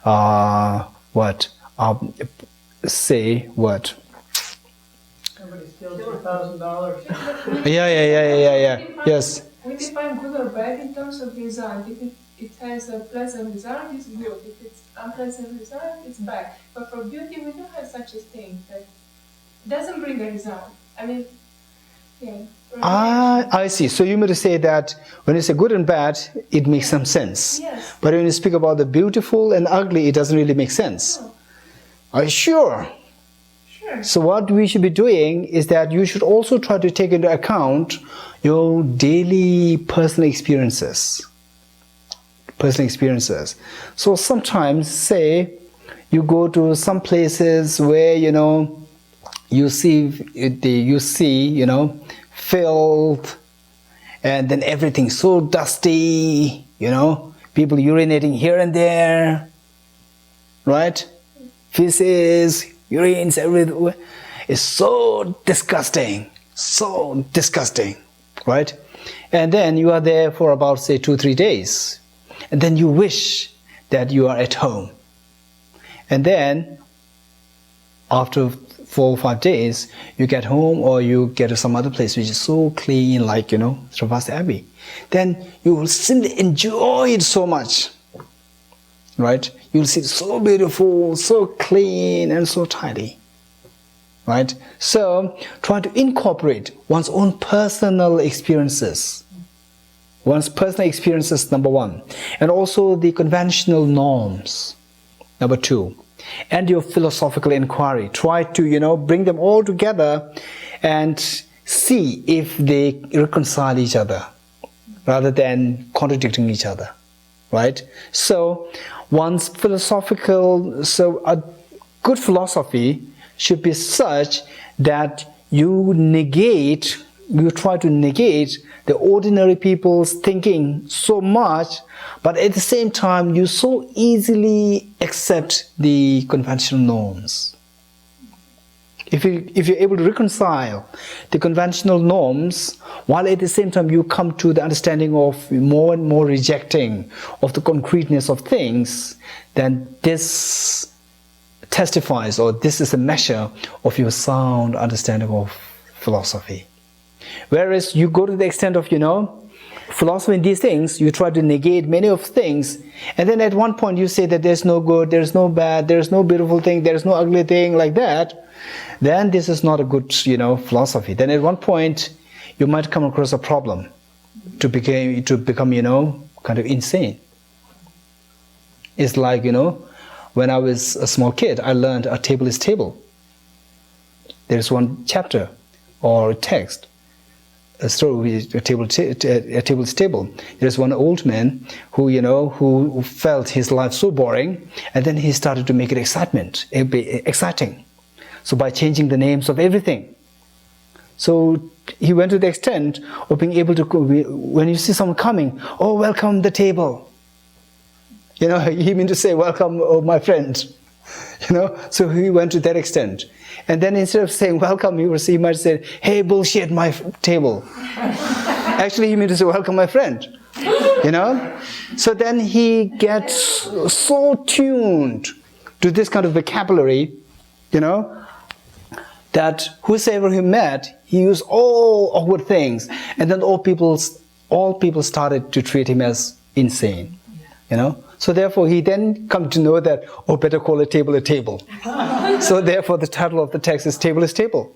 what? Say what? Somebody steals $2,000. Yeah. Yes. We define good or bad in terms of result. If it has a pleasant result, it's good. If it's unpleasant result, it's bad. But for beauty, we don't have such a thing that doesn't bring a result. I mean, yeah. I see. So you mean to say that when you say good and bad, it makes some sense. Yes. But when you speak about the beautiful and ugly, it doesn't really make sense. No. Are you sure? Sure. So what we should be doing is that you should also try to take into account your daily personal experiences. So sometimes, say, you go to some places where, you see, filth, and then everything's so dusty, people urinating here and there, right? Feces, urines everywhere. It's so disgusting, right? And then you are there for about, say, 2-3 days. And then you wish that you are at home. And then, after 4 or 5 days, you get home or you get to some other place which is so clean, like, Sravasti Abbey. Then you will simply enjoy it so much, right? You will see it so beautiful, so clean and so tidy, right? So, try to incorporate one's own personal experiences. Number 1. And also the conventional norms, number 2. And your philosophical inquiry. Try to, bring them all together and see if they reconcile each other rather than contradicting each other, right? So, one's a good philosophy should be such that you try to negate the ordinary people's thinking so much, but at the same time you so easily accept the conventional norms. If you're able to reconcile the conventional norms, while at the same time you come to the understanding of more and more rejecting of the concreteness of things, then this testifies, or this is a measure of your sound understanding of philosophy. Whereas you go to the extent of, philosophy in these things, you try to negate many of things, and then at one point you say that there's no good, there's no bad, there's no beautiful thing, there's no ugly thing, like that, then this is not a good, philosophy. Then at one point you might come across a problem to become, kind of insane. It's like, when I was a small kid, I learned a table is table. There's one chapter or text. A story, a table is table. There's one old man who, who felt his life so boring, and then he started to make it exciting. So by changing the names of everything. So he went to the extent of being able to, when you see someone coming, oh, welcome the table. He meant to say, welcome, oh, my friend. So he went to that extent. And then instead of saying welcome, he might say, hey, bullshit, my table. Actually, he meant to say, welcome, my friend. So then he gets so tuned to this kind of vocabulary, that whosoever he met, he used all awkward things. And then all people started to treat him as insane, So therefore, he then come to know that, oh, better call a table a table. So therefore, the title of the text is Table is Table.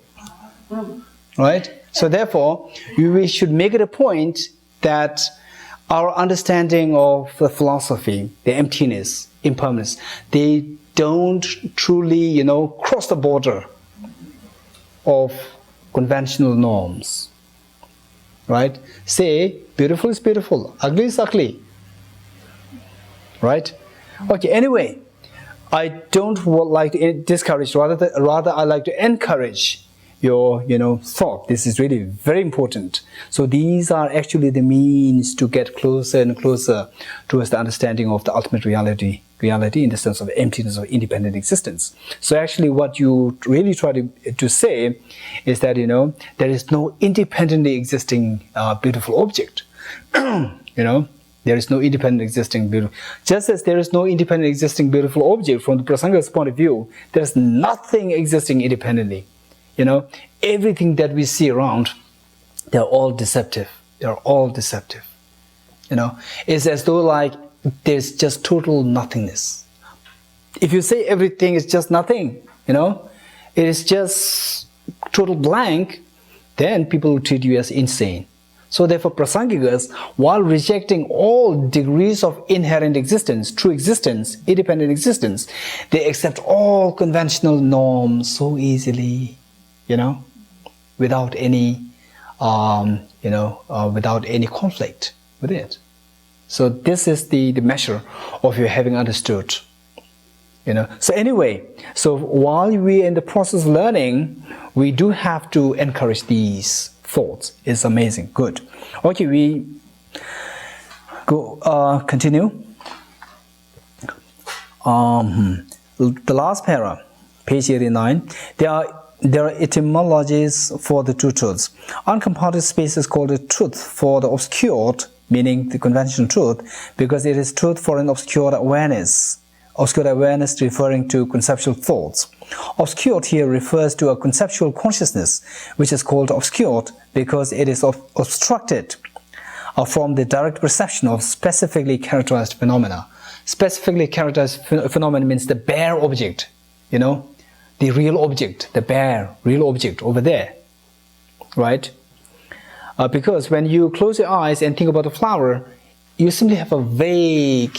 Right? So therefore, we should make it a point that our understanding of the philosophy, the emptiness, impermanence, they don't truly, cross the border of conventional norms. Right? Say, beautiful is beautiful, ugly is ugly. Right? Okay, anyway, I don't like to discourage, rather I like to encourage your, thought. This is really very important. So these are actually the means to get closer and closer towards the understanding of the ultimate reality in the sense of emptiness of independent existence. So actually what you really try to say is that, there is no independently existing beautiful object. There is no independent existing beautiful. Just as there is no independent existing beautiful object from the Prasanga's point of view, there is nothing existing independently. Everything that we see around, they're all deceptive. It's as though like there's just total nothingness. If you say everything is just nothing, it is just total blank, then people will treat you as insane. So therefore, Prasangikas, while rejecting all degrees of inherent existence, true existence, independent existence, they accept all conventional norms so easily, without any, without any conflict with it. So this is the measure of your having understood. So anyway, so while we're in the process of learning, we do have to encourage these thoughts. It's amazing. Good. Okay, we go continue. The last para, page 89. There are etymologies for the two truths. Uncompounded space is called a truth for the obscured, meaning the conventional truth, because it is truth for an obscured awareness. Obscured awareness referring to conceptual thoughts. Obscured here refers to a conceptual consciousness, which is called obscured because it is obstructed from the direct perception of specifically characterized phenomena. Specifically characterized phenomena means the bare object, the real object, the bare, real object over there, right? Because when you close your eyes and think about a flower, you simply have a vague,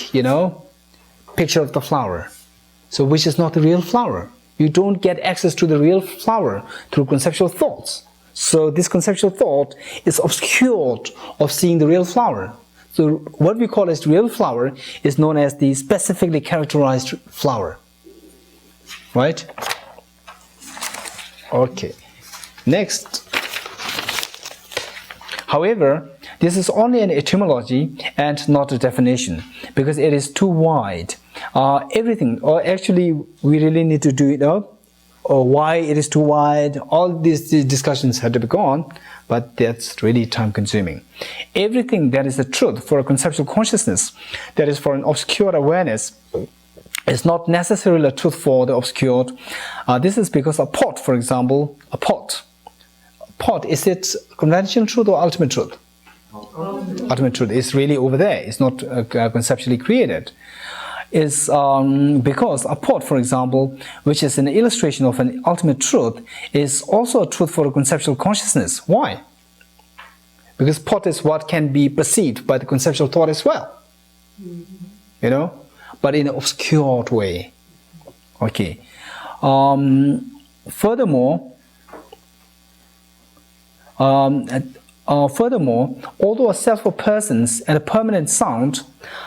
picture of the flower, so which is not the real flower. You don't get access to the real flower through conceptual thoughts. So this conceptual thought is obscured of seeing the real flower. So what we call as real flower is known as the specifically characterized flower. Right? Okay. Next. However, this is only an etymology and not a definition because it is too wide. Everything, or actually we really need to do it up, or why it is too wide, all these discussions had to be gone, but that's really time consuming. Everything that is the truth for a conceptual consciousness, that is for an obscure awareness, is not necessarily a truth for the obscured. This is because a pot, for example, a pot, is it conventional truth or ultimate truth? Ultimate truth is really over there. It's not conceptually created. Is because a pot, for example, which is an illustration of an ultimate truth, is also a truth for a conceptual consciousness. Why? Because pot is what can be perceived by the conceptual thought as well. But in an obscured way. Okay. Furthermore, although a self of persons and a permanent sound,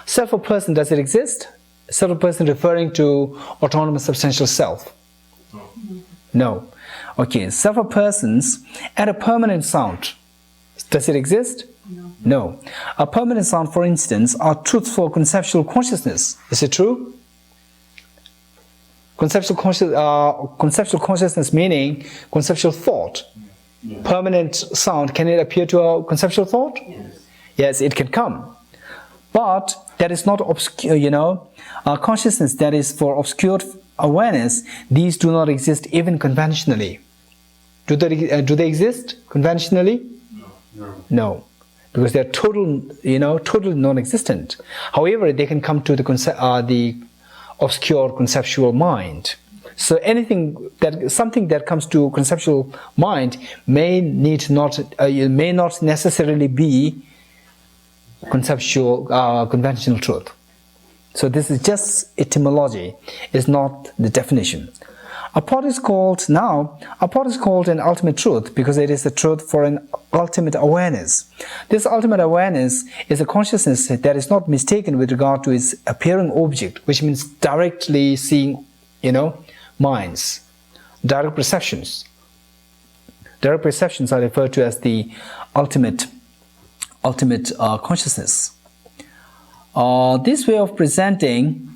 self of person, does it exist? Self of person referring to autonomous substantial self? No. Okay, self of persons and a permanent sound, does it exist? No. A permanent sound, for instance, are truths for conceptual consciousness. Is it true? Conceptual consciousness meaning conceptual thought. Permanent sound, can it appear to a conceptual thought? Yes, it can come. But that is not obscure, a consciousness that is for obscured awareness. These do not exist even conventionally. Do they exist conventionally? No. Because they are totally non-existent. However, they can come to the obscure conceptual mind. So something that comes to conceptual mind may not necessarily be conventional truth. So this is just etymology, is not the definition. A pot is called an ultimate truth because it is the truth for an ultimate awareness. This ultimate awareness is a consciousness that is not mistaken with regard to its appearing object, which means directly seeing, minds, direct perceptions. Direct perceptions are referred to as the ultimate consciousness. This way of presenting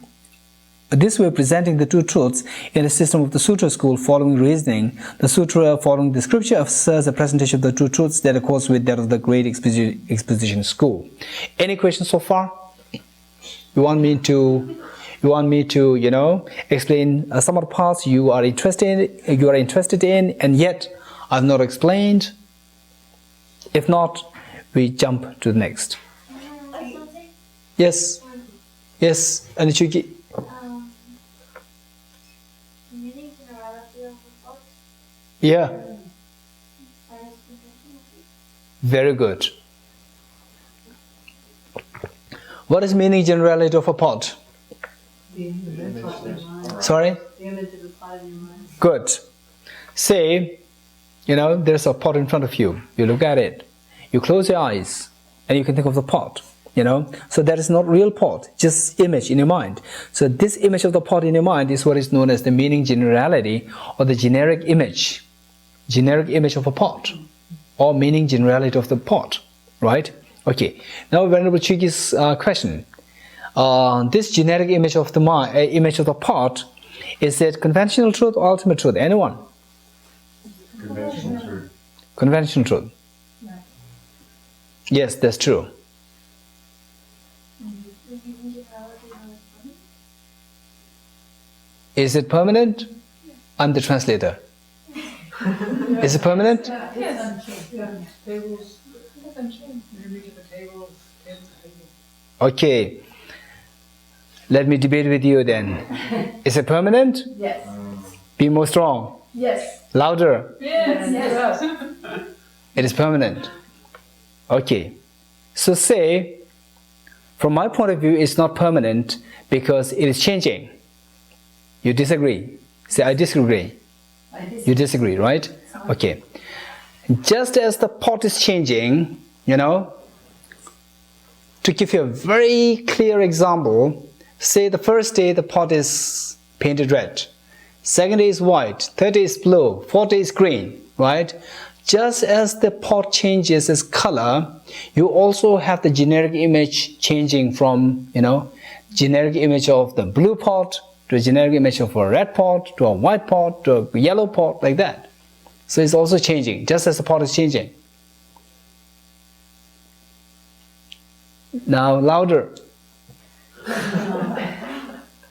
the two truths in the system of the Sutra school following reasoning, the Sutra following the scripture asserts a presentation of the two truths that accords with that of the great exposition school. Any questions so far? You want me to explain some of the parts you are interested in, and yet I've not explained? If not, we jump to the next. Yes, Anichuki. Meaning generality of the thought. Yeah. Very good. What is meaning generality of a pot? The image that's Sorry? The image is applied in your mind. Good. Say, there's a pot in front of you. You look at it. You close your eyes and you can think of the pot. So that is not real pot, just image in your mind. So this image of the pot in your mind is what is known as the meaning generality, or the generic image of a pot, or meaning generality of the pot, right? Okay. Now, Venerable Chigi's question. This generic image of the mind, image of the pot, is it conventional truth or ultimate truth? Anyone? Conventional truth. Conventional truth. Yes, that's true. Is it permanent? I'm the translator. Is it permanent? Tables, Doesn't change. you read the tables, tables. Okay. Let me debate with you then. Is it permanent? Yes. Be more strong. Yes. Louder. Yes. Yes. It is permanent. Okay. So say, from my point of view, it's not permanent because it is changing. You disagree. Say, I disagree. You disagree, right? Okay. Just as the pot is changing, to give you a very clear example, say the first day the pot is painted red, second day is white, third day is blue, fourth day is green, right? Just as the pot changes its color, you also have the generic image changing from, generic image of the blue pot to a generic image of a red pot, to a white pot, to a yellow pot, like that. So it's also changing, just as the pot is changing. Now, louder.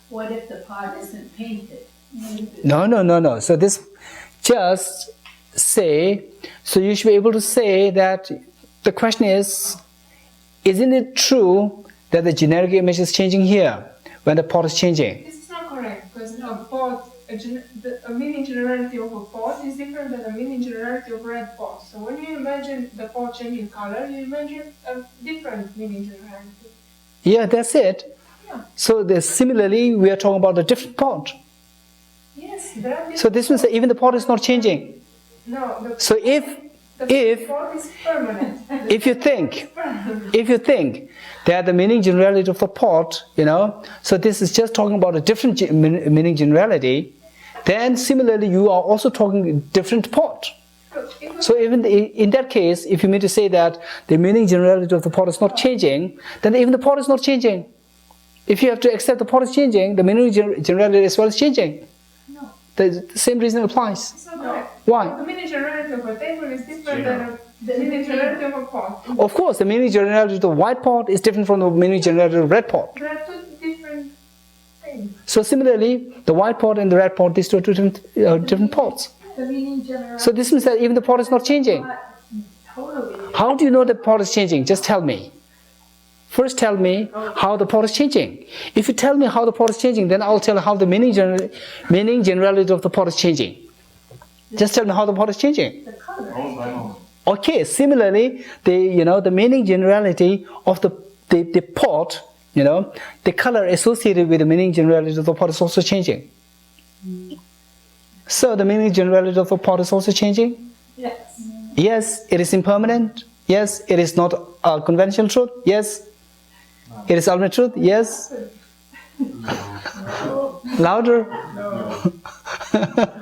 What if the pot isn't painted? No. So this, just say, so you should be able to say that the question is, isn't it true that the generic image is changing here when the pot is changing? This is not correct, because a meaning generality of a pot is different than a meaning generality of red pot. So when you imagine the pot changing color, you imagine a different meaning generality. Yeah, that's it. Yeah. So similarly, we are talking about a different pot. Yes, there are So this means that even the pot is not changing. No, So the if pot is permanent. if you think that the meaning generality of the pot, so this is just talking about a different meaning generality, then similarly you are also talking different pot. So even in that case, if you mean to say that the meaning generality of the pot is not changing, then even the pot is not changing. If you have to accept the pot is changing, the meaning generality as well is changing. No. The same reason applies. It's not correct. Why? The meaning generality of a table is different than the meaning generality of a pot. Of course, the meaning generality of the white pot is different from the meaning generality of the red pot. There are two different things. So similarly, the white pot and the red pot, these two are two different pots. The meaning generality. So this means that even the pot is not changing. Totally. How do you know the pot is changing? Just tell me. First tell me how the pot is changing. If you tell me how the pot is changing, then I'll tell you how the meaning generality of the pot is changing. Just tell me how the pot is changing. The color. Okay, similarly, the meaning generality of the pot, the color associated with the meaning generality of the pot is also changing. So the meaning generality of the pot is also changing? Yes. Yes, it is impermanent. Yes, it is not a conventional truth. Yes, it is ultimate truth. Yes. Louder.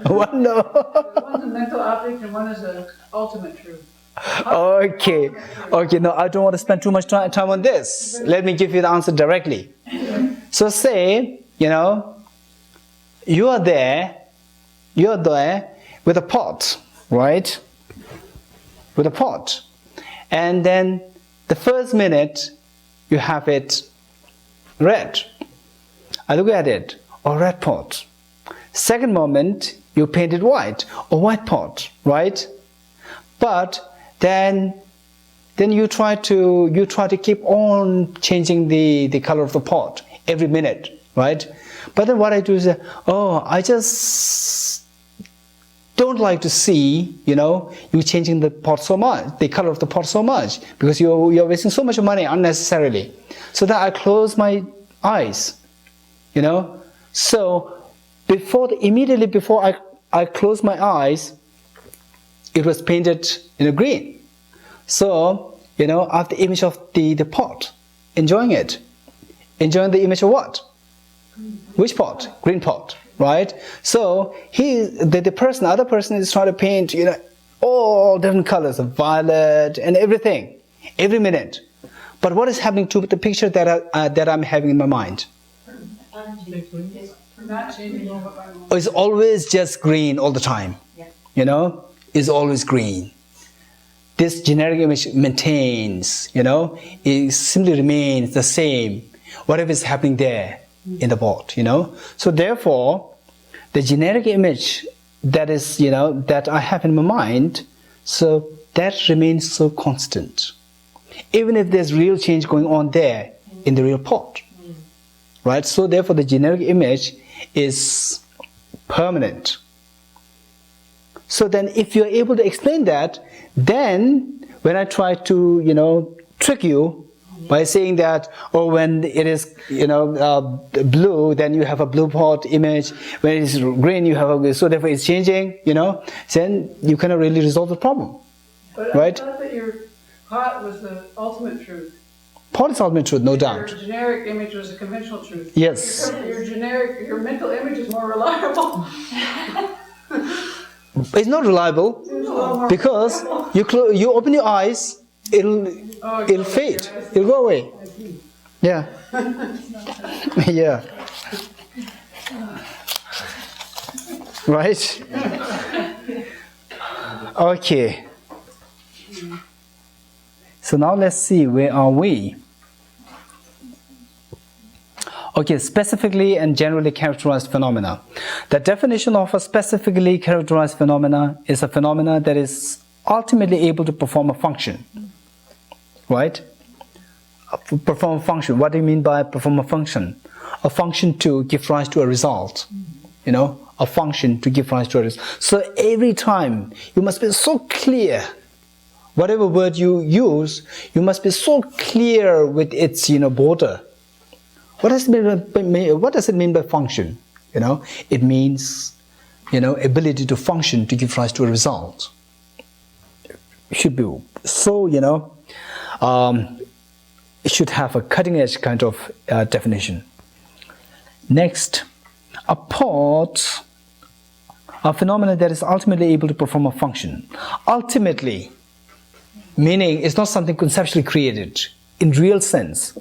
One no. One's a mental object and one is an ultimate truth. Okay. No, I don't want to spend too much time on this. Let me give you the answer directly. So say, you are there with a pot, right? With a pot. And then the first minute you have it red. I look at it, or red pot. Second moment you paint it white, or white pot, right? But then you try to keep on changing the color of the pot every minute, right? But then what I do is, I just don't like to see, you changing the pot so much, the color of the pot so much, because you're wasting so much money unnecessarily. So that I close my eyes, So immediately before I closed my eyes, it was painted in a green. So, I have the image of the pot, enjoying it. Enjoying the image of what? Which pot? Green pot, right? So the other person is trying to paint, all different colors of violet and everything, every minute. But what is happening to the picture that I'm having in my mind? Not changing over by moment. It's always just green all the time. It's always green. This generic image maintains, it simply remains the same, whatever is happening there in the pot, So therefore, the generic image that is, that I have in my mind, so that remains so constant. Even if there's real change going on there in the real pot, right? So therefore, the generic image is permanent. So then if you're able to explain that, then when I try to, trick you by saying that, when it is, blue, then you have a blue pot image. When it is green, you have so therefore it's changing, then you cannot really resolve the problem. But right? I thought that your pot was the ultimate truth. Pot is ultimate truth, no doubt. Your generic image was a conventional truth. Yes. Your mental image is more reliable. It's not reliable Seems a lot more because reliable. you open your eyes, it'll fade, it'll go away. Yeah. Yeah. Right? Okay. So now let's see, where are we? Okay, specifically and generally characterized phenomena. The definition of a specifically characterized phenomena is a phenomena that is ultimately able to perform a function. Right? Perform a function. What do you mean by perform a function? A function to give rise to a result. A function to give rise to a result. So every time you must be so clear. Whatever word you use, you must be so clear with its border. What does it mean by function? It means ability to function to give rise to a result. It should be so it should have a cutting edge kind of definition. Next, a phenomenon that is ultimately able to perform a function. Ultimately, meaning it's not something conceptually created in real sense.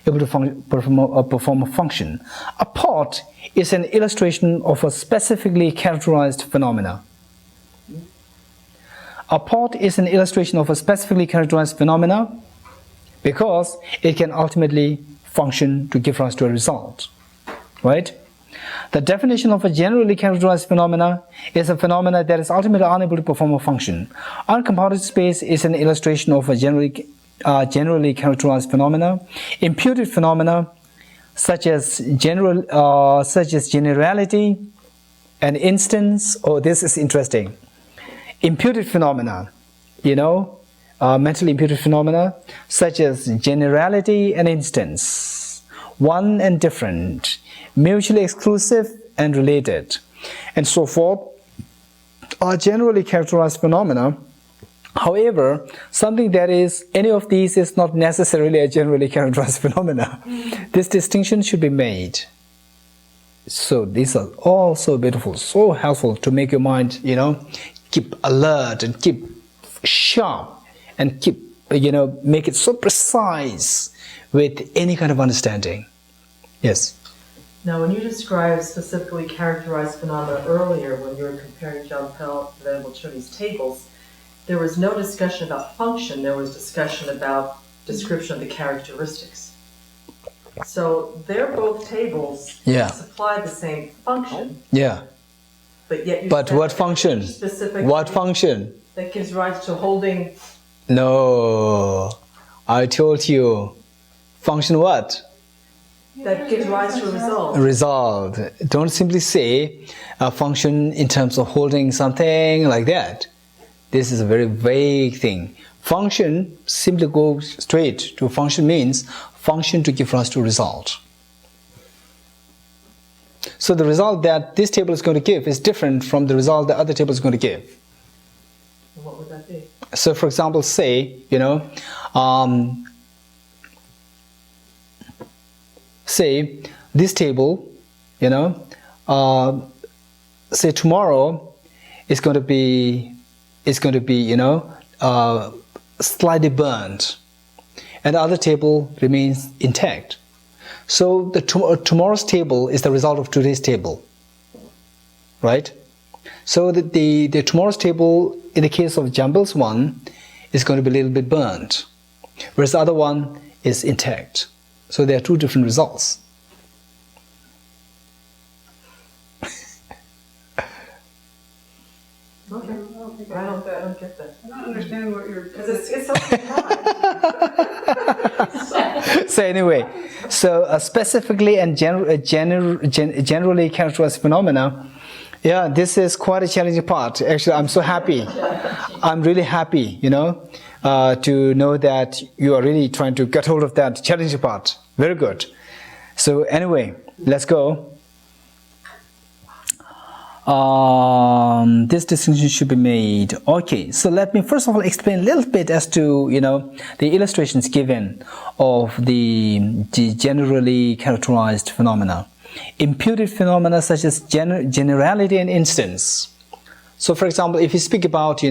Able to perform a function. A pot is an illustration of a specifically characterized phenomena. A pot is an illustration of a specifically characterized phenomena because it can ultimately function to give rise to a result. Right? The definition of a generally characterized phenomena is a phenomena that is ultimately unable to perform a function. Uncompounded space is an illustration of a generally characterized phenomena. Imputed phenomena such as generality and instance. Oh, this is interesting. Imputed phenomena, mentally imputed phenomena such as generality and instance, one and different, mutually exclusive and related, and so forth, are generally characterized phenomena. However, something that is, any of these is not necessarily a generally characterized phenomena. This distinction should be made. So these are all so beautiful, so helpful to make your mind, keep alert and keep sharp and keep, make it so precise with any kind of understanding. Yes? Now, when you described specifically characterized phenomena earlier, when you were comparing John Pell and Venerable Chodi's tables, there was no discussion about function, there was discussion about description of the characteristics. So they're both tables that supply the same function. Yeah. But yet you But said what function? Specific What function? that gives rise to holding. No. I told you. Function what? That gives rise to a result. Result. Don't simply say a function in terms of holding something like that. This is a very vague thing. Function simply goes straight to function means function to give rise to result. So the result that this table is going to give is different from the result the other table is going to give. And what would that be? So for example, say, say this table, say tomorrow is going to be, slightly burned, and the other table remains intact. So the tomorrow's table is the result of today's table, right? So the tomorrow's table, in the case of Jambul's one, is going to be a little bit burnt, whereas the other one is intact. So there are two different results. Okay. I don't get that. I don't understand what you're. Because it's something hard. So anyway, specifically and generally characterized phenomena, yeah, this is quite a challenging part. Actually, I'm so happy. I'm really happy, to know that you are really trying to get hold of that challenging part. Very good. So anyway, let's go. This distinction should be made. Okay, so let me first of all explain a little bit as to the illustrations given of the generally characterized phenomena. Imputed phenomena such as generality and instance. So for example, if you speak about the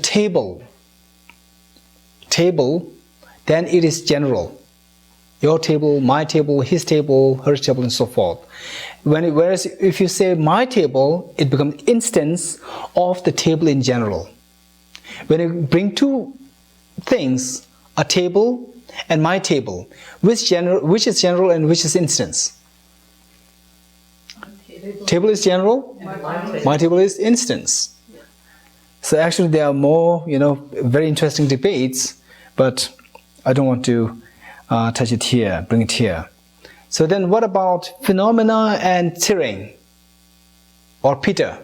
table, then it is general. Your table, my table, his table, her table, and so forth. Whereas if you say my table, it becomes instance of the table in general. When you bring two things, a table and my table, which is general and which is instance? Table is general, my table is instance. So actually there are more, very interesting debates, but I don't want to touch it here, bring it here. So then what about phenomena and Tsering or Peter?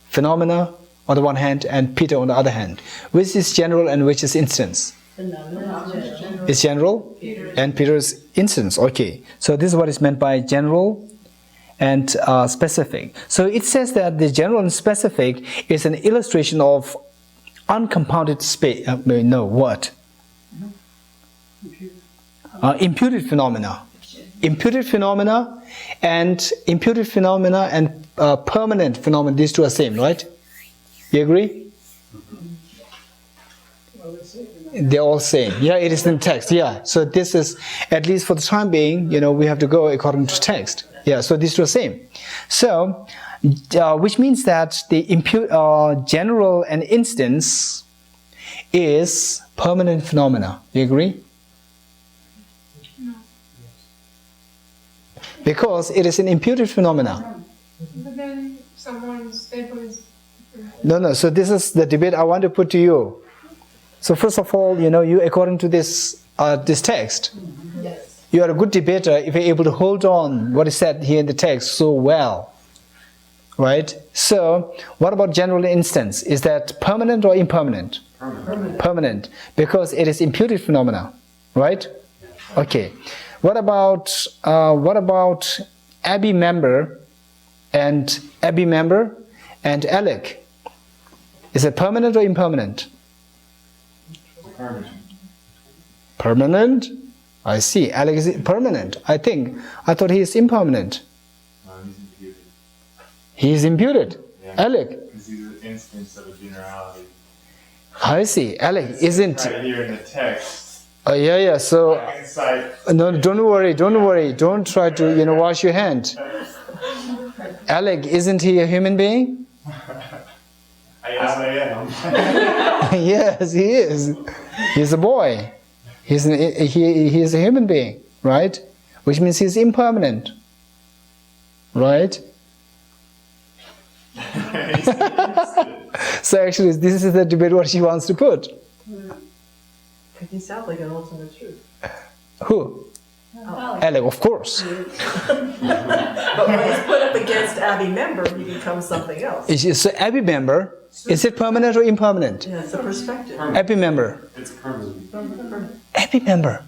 Phenomena on the one hand and Peter on the other hand. Which is general and which is instance? It's general and Peter is instance. Okay, so this is what is meant by general and specific. So it says that the general and specific is an illustration of uncompounded space. Imputed phenomena. Imputed phenomena and permanent phenomena, these two are same, right? You agree? They're all same. Yeah, it is in text. Yeah, so this is, at least for the time being, we have to go according to text. Yeah, so these two are same. So, which means that the general and instance is permanent phenomena. You agree? Because it is an imputed phenomena. But then someone's table is different. No, so this is the debate I want to put to you. So first of all, you according to this text, Yes. you are a good debater if you're able to hold on what is said here in the text so well. Right? So, what about general instance? Is that permanent or impermanent? Permanent. Because it is imputed phenomena. Right? Okay. What about Abbey member and Alec? Is it permanent or impermanent? Permanent? I see. Alec is permanent. I thought he is impermanent. No, he's imputed. He is imputed. Yeah. Alec. Because he's an instance of a generality. I see. Alec isn't. Right here in the text. Yeah. So Inside. no, don't worry. Don't try to wash your hand. Alec, isn't he a human being? Yes, I am. Yes, he is. He's a boy. He is a human being, right? Which means he's impermanent, right? So actually, this is the debate what she wants to put. He sounds like an ultimate truth. Who? Alec, of course. But when he's put up against Abbey member, he becomes something else. So Abbey member, is it permanent or impermanent? Yeah, it's a perspective. Abbey member. It's permanent. Abbey member.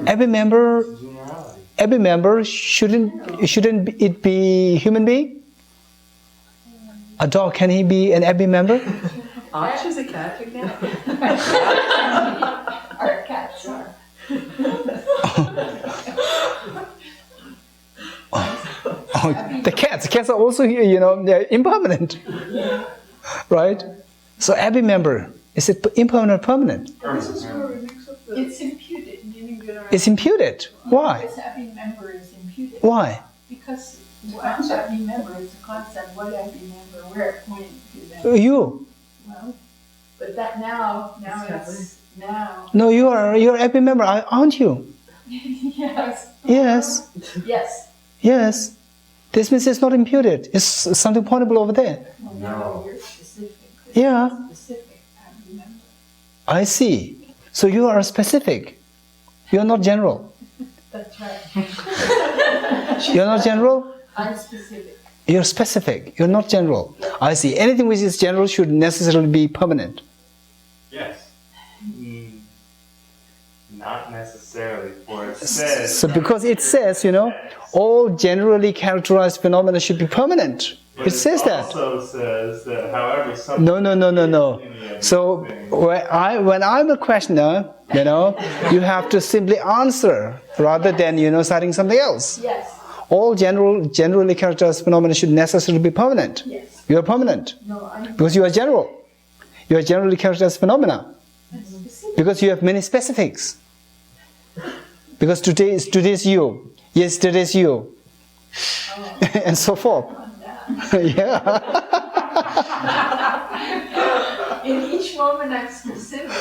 Abbey member. Generality. Abbey member shouldn't it be human being? A dog, can he be an Abbey member? I'll choose a cat. Our cats are. Oh, the cats are also, they're impermanent, right? So Abbey member, is it impermanent or permanent? It's imputed. It's imputed. Why? This Abbey member is imputed. Why? Because what Abbey member is a concept, what Abbey member, where it pointing to them. You. Well, but that now it's now. No, you're Abbey member, aren't you? Yes. Yes. Yes. Yes. This means it's not imputed. It's something pointable over there. Well, no, you're specific. Yeah. Specific Abbey member. I see. So you are specific. You're not general. That's right. You're not general? I'm specific. You're specific. You're not general. I see. Anything which is general should necessarily be permanent. Yes. Not necessarily, for it says. So because it says, all generally characterized phenomena should be permanent. But It says that. also says that however some. No. So when I'm a questioner, you have to simply answer rather than, citing something else. Yes. All generally characterized phenomena should necessarily be permanent. Yes. You are permanent No, I'm because you are general. You are generally characterized phenomena specific. because you have many specifics. Because today's you, yesterday's you, and so forth. Yeah. In each moment, I'm specific.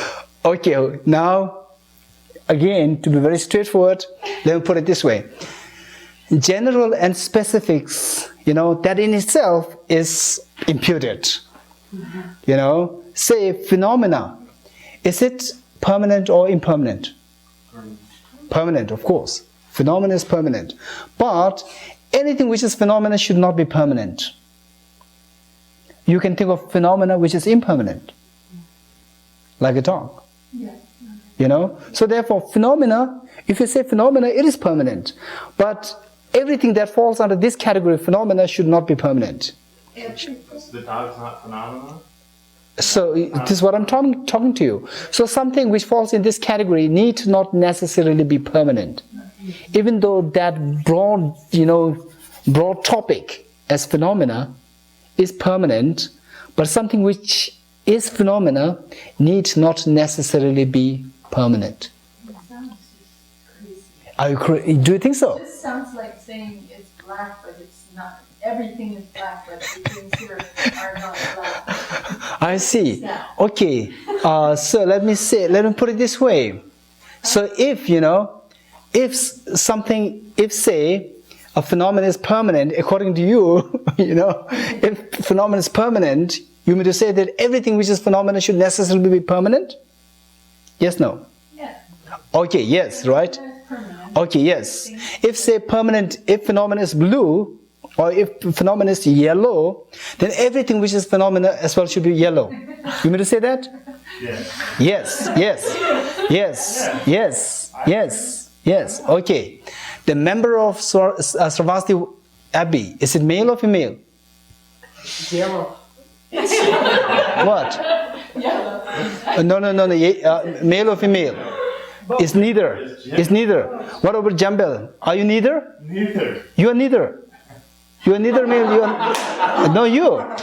Okay, now, again, to be very straightforward, let me put it this way. General and specifics, that in itself is imputed. Say phenomena. Is it permanent or impermanent? Permanent, of course. Phenomena is permanent. But anything which is phenomena should not be permanent. You can think of phenomena which is impermanent. Like a dog. Yeah. So therefore, phenomena, if you say phenomena, it is permanent. But everything that falls under this category of phenomena should not be permanent. The dog's not phenomenal? So this is what I'm talking to you. So something which falls in this category need not necessarily be permanent. Even though that broad topic as phenomena is permanent, but something which is phenomena need not necessarily be permanent. It sounds just crazy. Do you think so? It just sounds like saying it's black, but it's not. Everything is black, but the things here are not black. I see. Yeah. Okay. So let me put it this way. So if say a phenomenon is permanent, according to you, if phenomenon is permanent, you mean to say that everything which is phenomena should necessarily be permanent? Yes, no? Yeah. Okay, yes, right? That's permanent. Okay, yes. If phenomenon is blue, or if phenomenon is yellow, then everything which is phenomena as well should be yellow. You mean to say that? Yes. Yes. Okay. The member of Sravasti Abbey, is it male or female? Yellow. What? Yeah. No. Male or female? It's neither. It's neither. What about Jambel? Are you neither? Neither. You are neither. You are neither male. You are no you. No,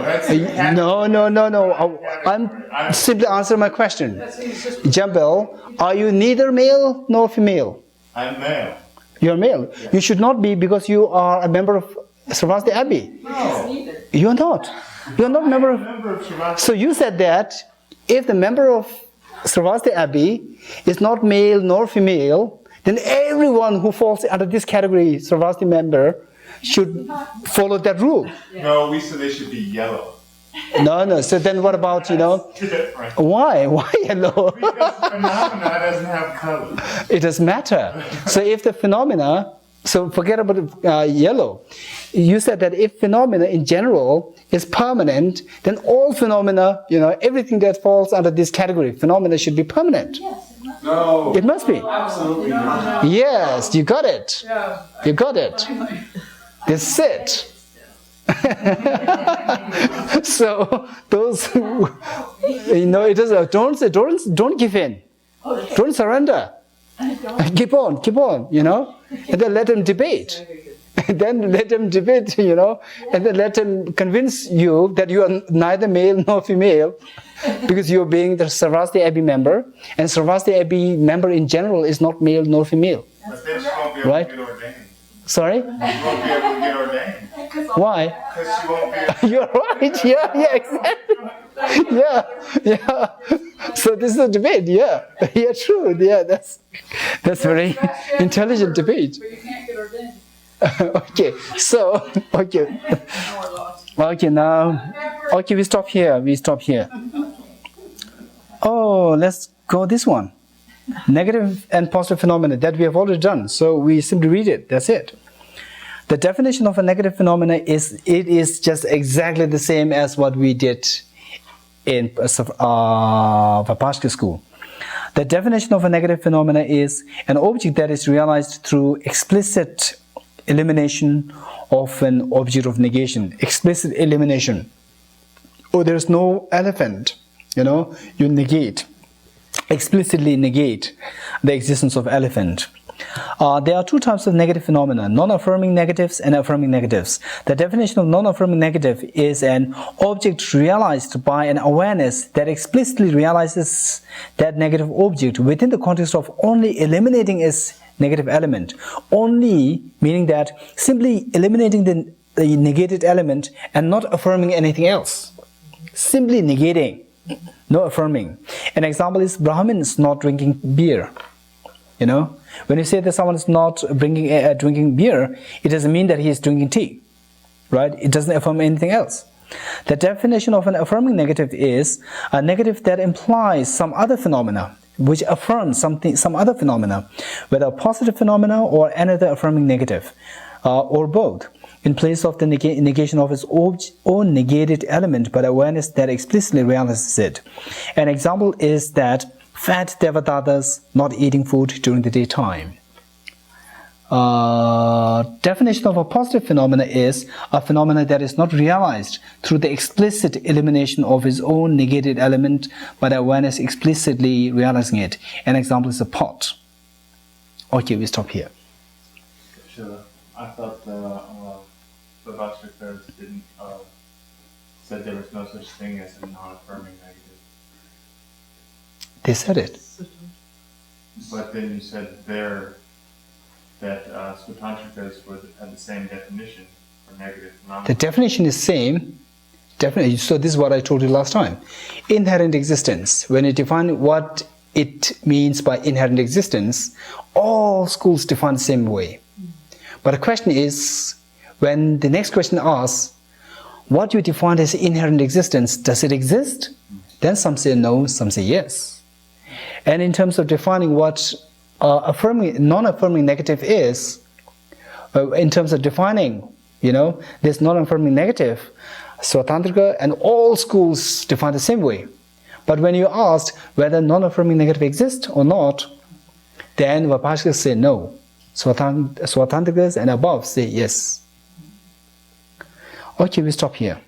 that's No. I'm simply answering my question. Jambel, are you neither male nor female? I'm male. You are male. You should not be because you are a member of Sravasti Abbey. Neither. You are not. You are not a member of. Member of Sravasti. So you said that if the member of Sravasti Abbey is not male nor female, then everyone who falls under this category, Sravasti member, should follow that rule. No, we said they should be yellow. No. So then what about, Different. why? Why yellow? Because phenomena doesn't have color. It doesn't matter. So if the phenomena, so forget about yellow. You said that if phenomena in general is permanent, then all phenomena, everything that falls under this category, phenomena should be permanent. Yes, it must. No. It must be. Absolutely not. Yes, you got it. Yeah. You got it. That's it. So those who, it is don't give in. Don't surrender. Keep on, and then let them debate. And then let them debate, and then let them convince you that you are neither male nor female, because you're being the Sravasti Abbey member, and Sravasti Abbey member in general is not male nor female. But then she won't be able Right? to get ordained. Sorry? She won't be able to get ordained. Why? Because she won't be able You're right. Yeah, exactly. Yeah. So this is a debate. Yeah, true. Yeah, that's very intelligent debate. But you can't get ordained. Okay, now, we stop here. Oh, let's go this one. Negative and positive phenomena that we have already done. So we simply read it. That's it. The definition of a negative phenomena is just exactly the same as what we did in Vipassana school. The definition of a negative phenomena is an object that is realized through explicit elimination of an object of negation. Explicit elimination. Oh, there's no elephant. You negate. Explicitly negate the existence of elephant. There are two types of negative phenomena, non-affirming negatives and affirming negatives. The definition of non-affirming negative is an object realized by an awareness that explicitly realizes that negative object within the context of only eliminating its negative element. Only meaning that simply eliminating the negated element and not affirming anything else. Simply negating, no affirming. An example is Brahmins not drinking beer. When you say that someone is not drinking beer, it doesn't mean that he is drinking tea, right? It doesn't affirm anything else. The definition of an affirming negative is a negative that implies some other phenomena, which affirms some other phenomena, whether a positive phenomena or another affirming negative, or both, in place of the negation of its own negated element, but awareness that explicitly realizes it. An example is that fat devadatas not eating food during the daytime. Definition of a positive phenomena is a phenomena that is not realized through the explicit elimination of its own negated element, but awareness explicitly realizing it. An example is a pot. Okay, we stop here. Sure. I thought the Vastrikars didn't said there was no such thing as a non-affirming negative. They said it. But then you said there that Sautrantikas had the same definition for negative phenomena. The definition is same. Definitely. So this is what I told you last time. Inherent existence. When you define what it means by inherent existence, all schools define the same way. But the question is, when the next question asks, what you define as inherent existence, does it exist? Then some say no, some say yes. And in terms of defining what non-affirming negative is, in terms of defining, this non-affirming negative, Sautrantika and all schools define the same way. But when you asked whether non-affirming negative exists or not, then Vipassakas say no. Sautrantikas and above say yes. Okay, we stop here.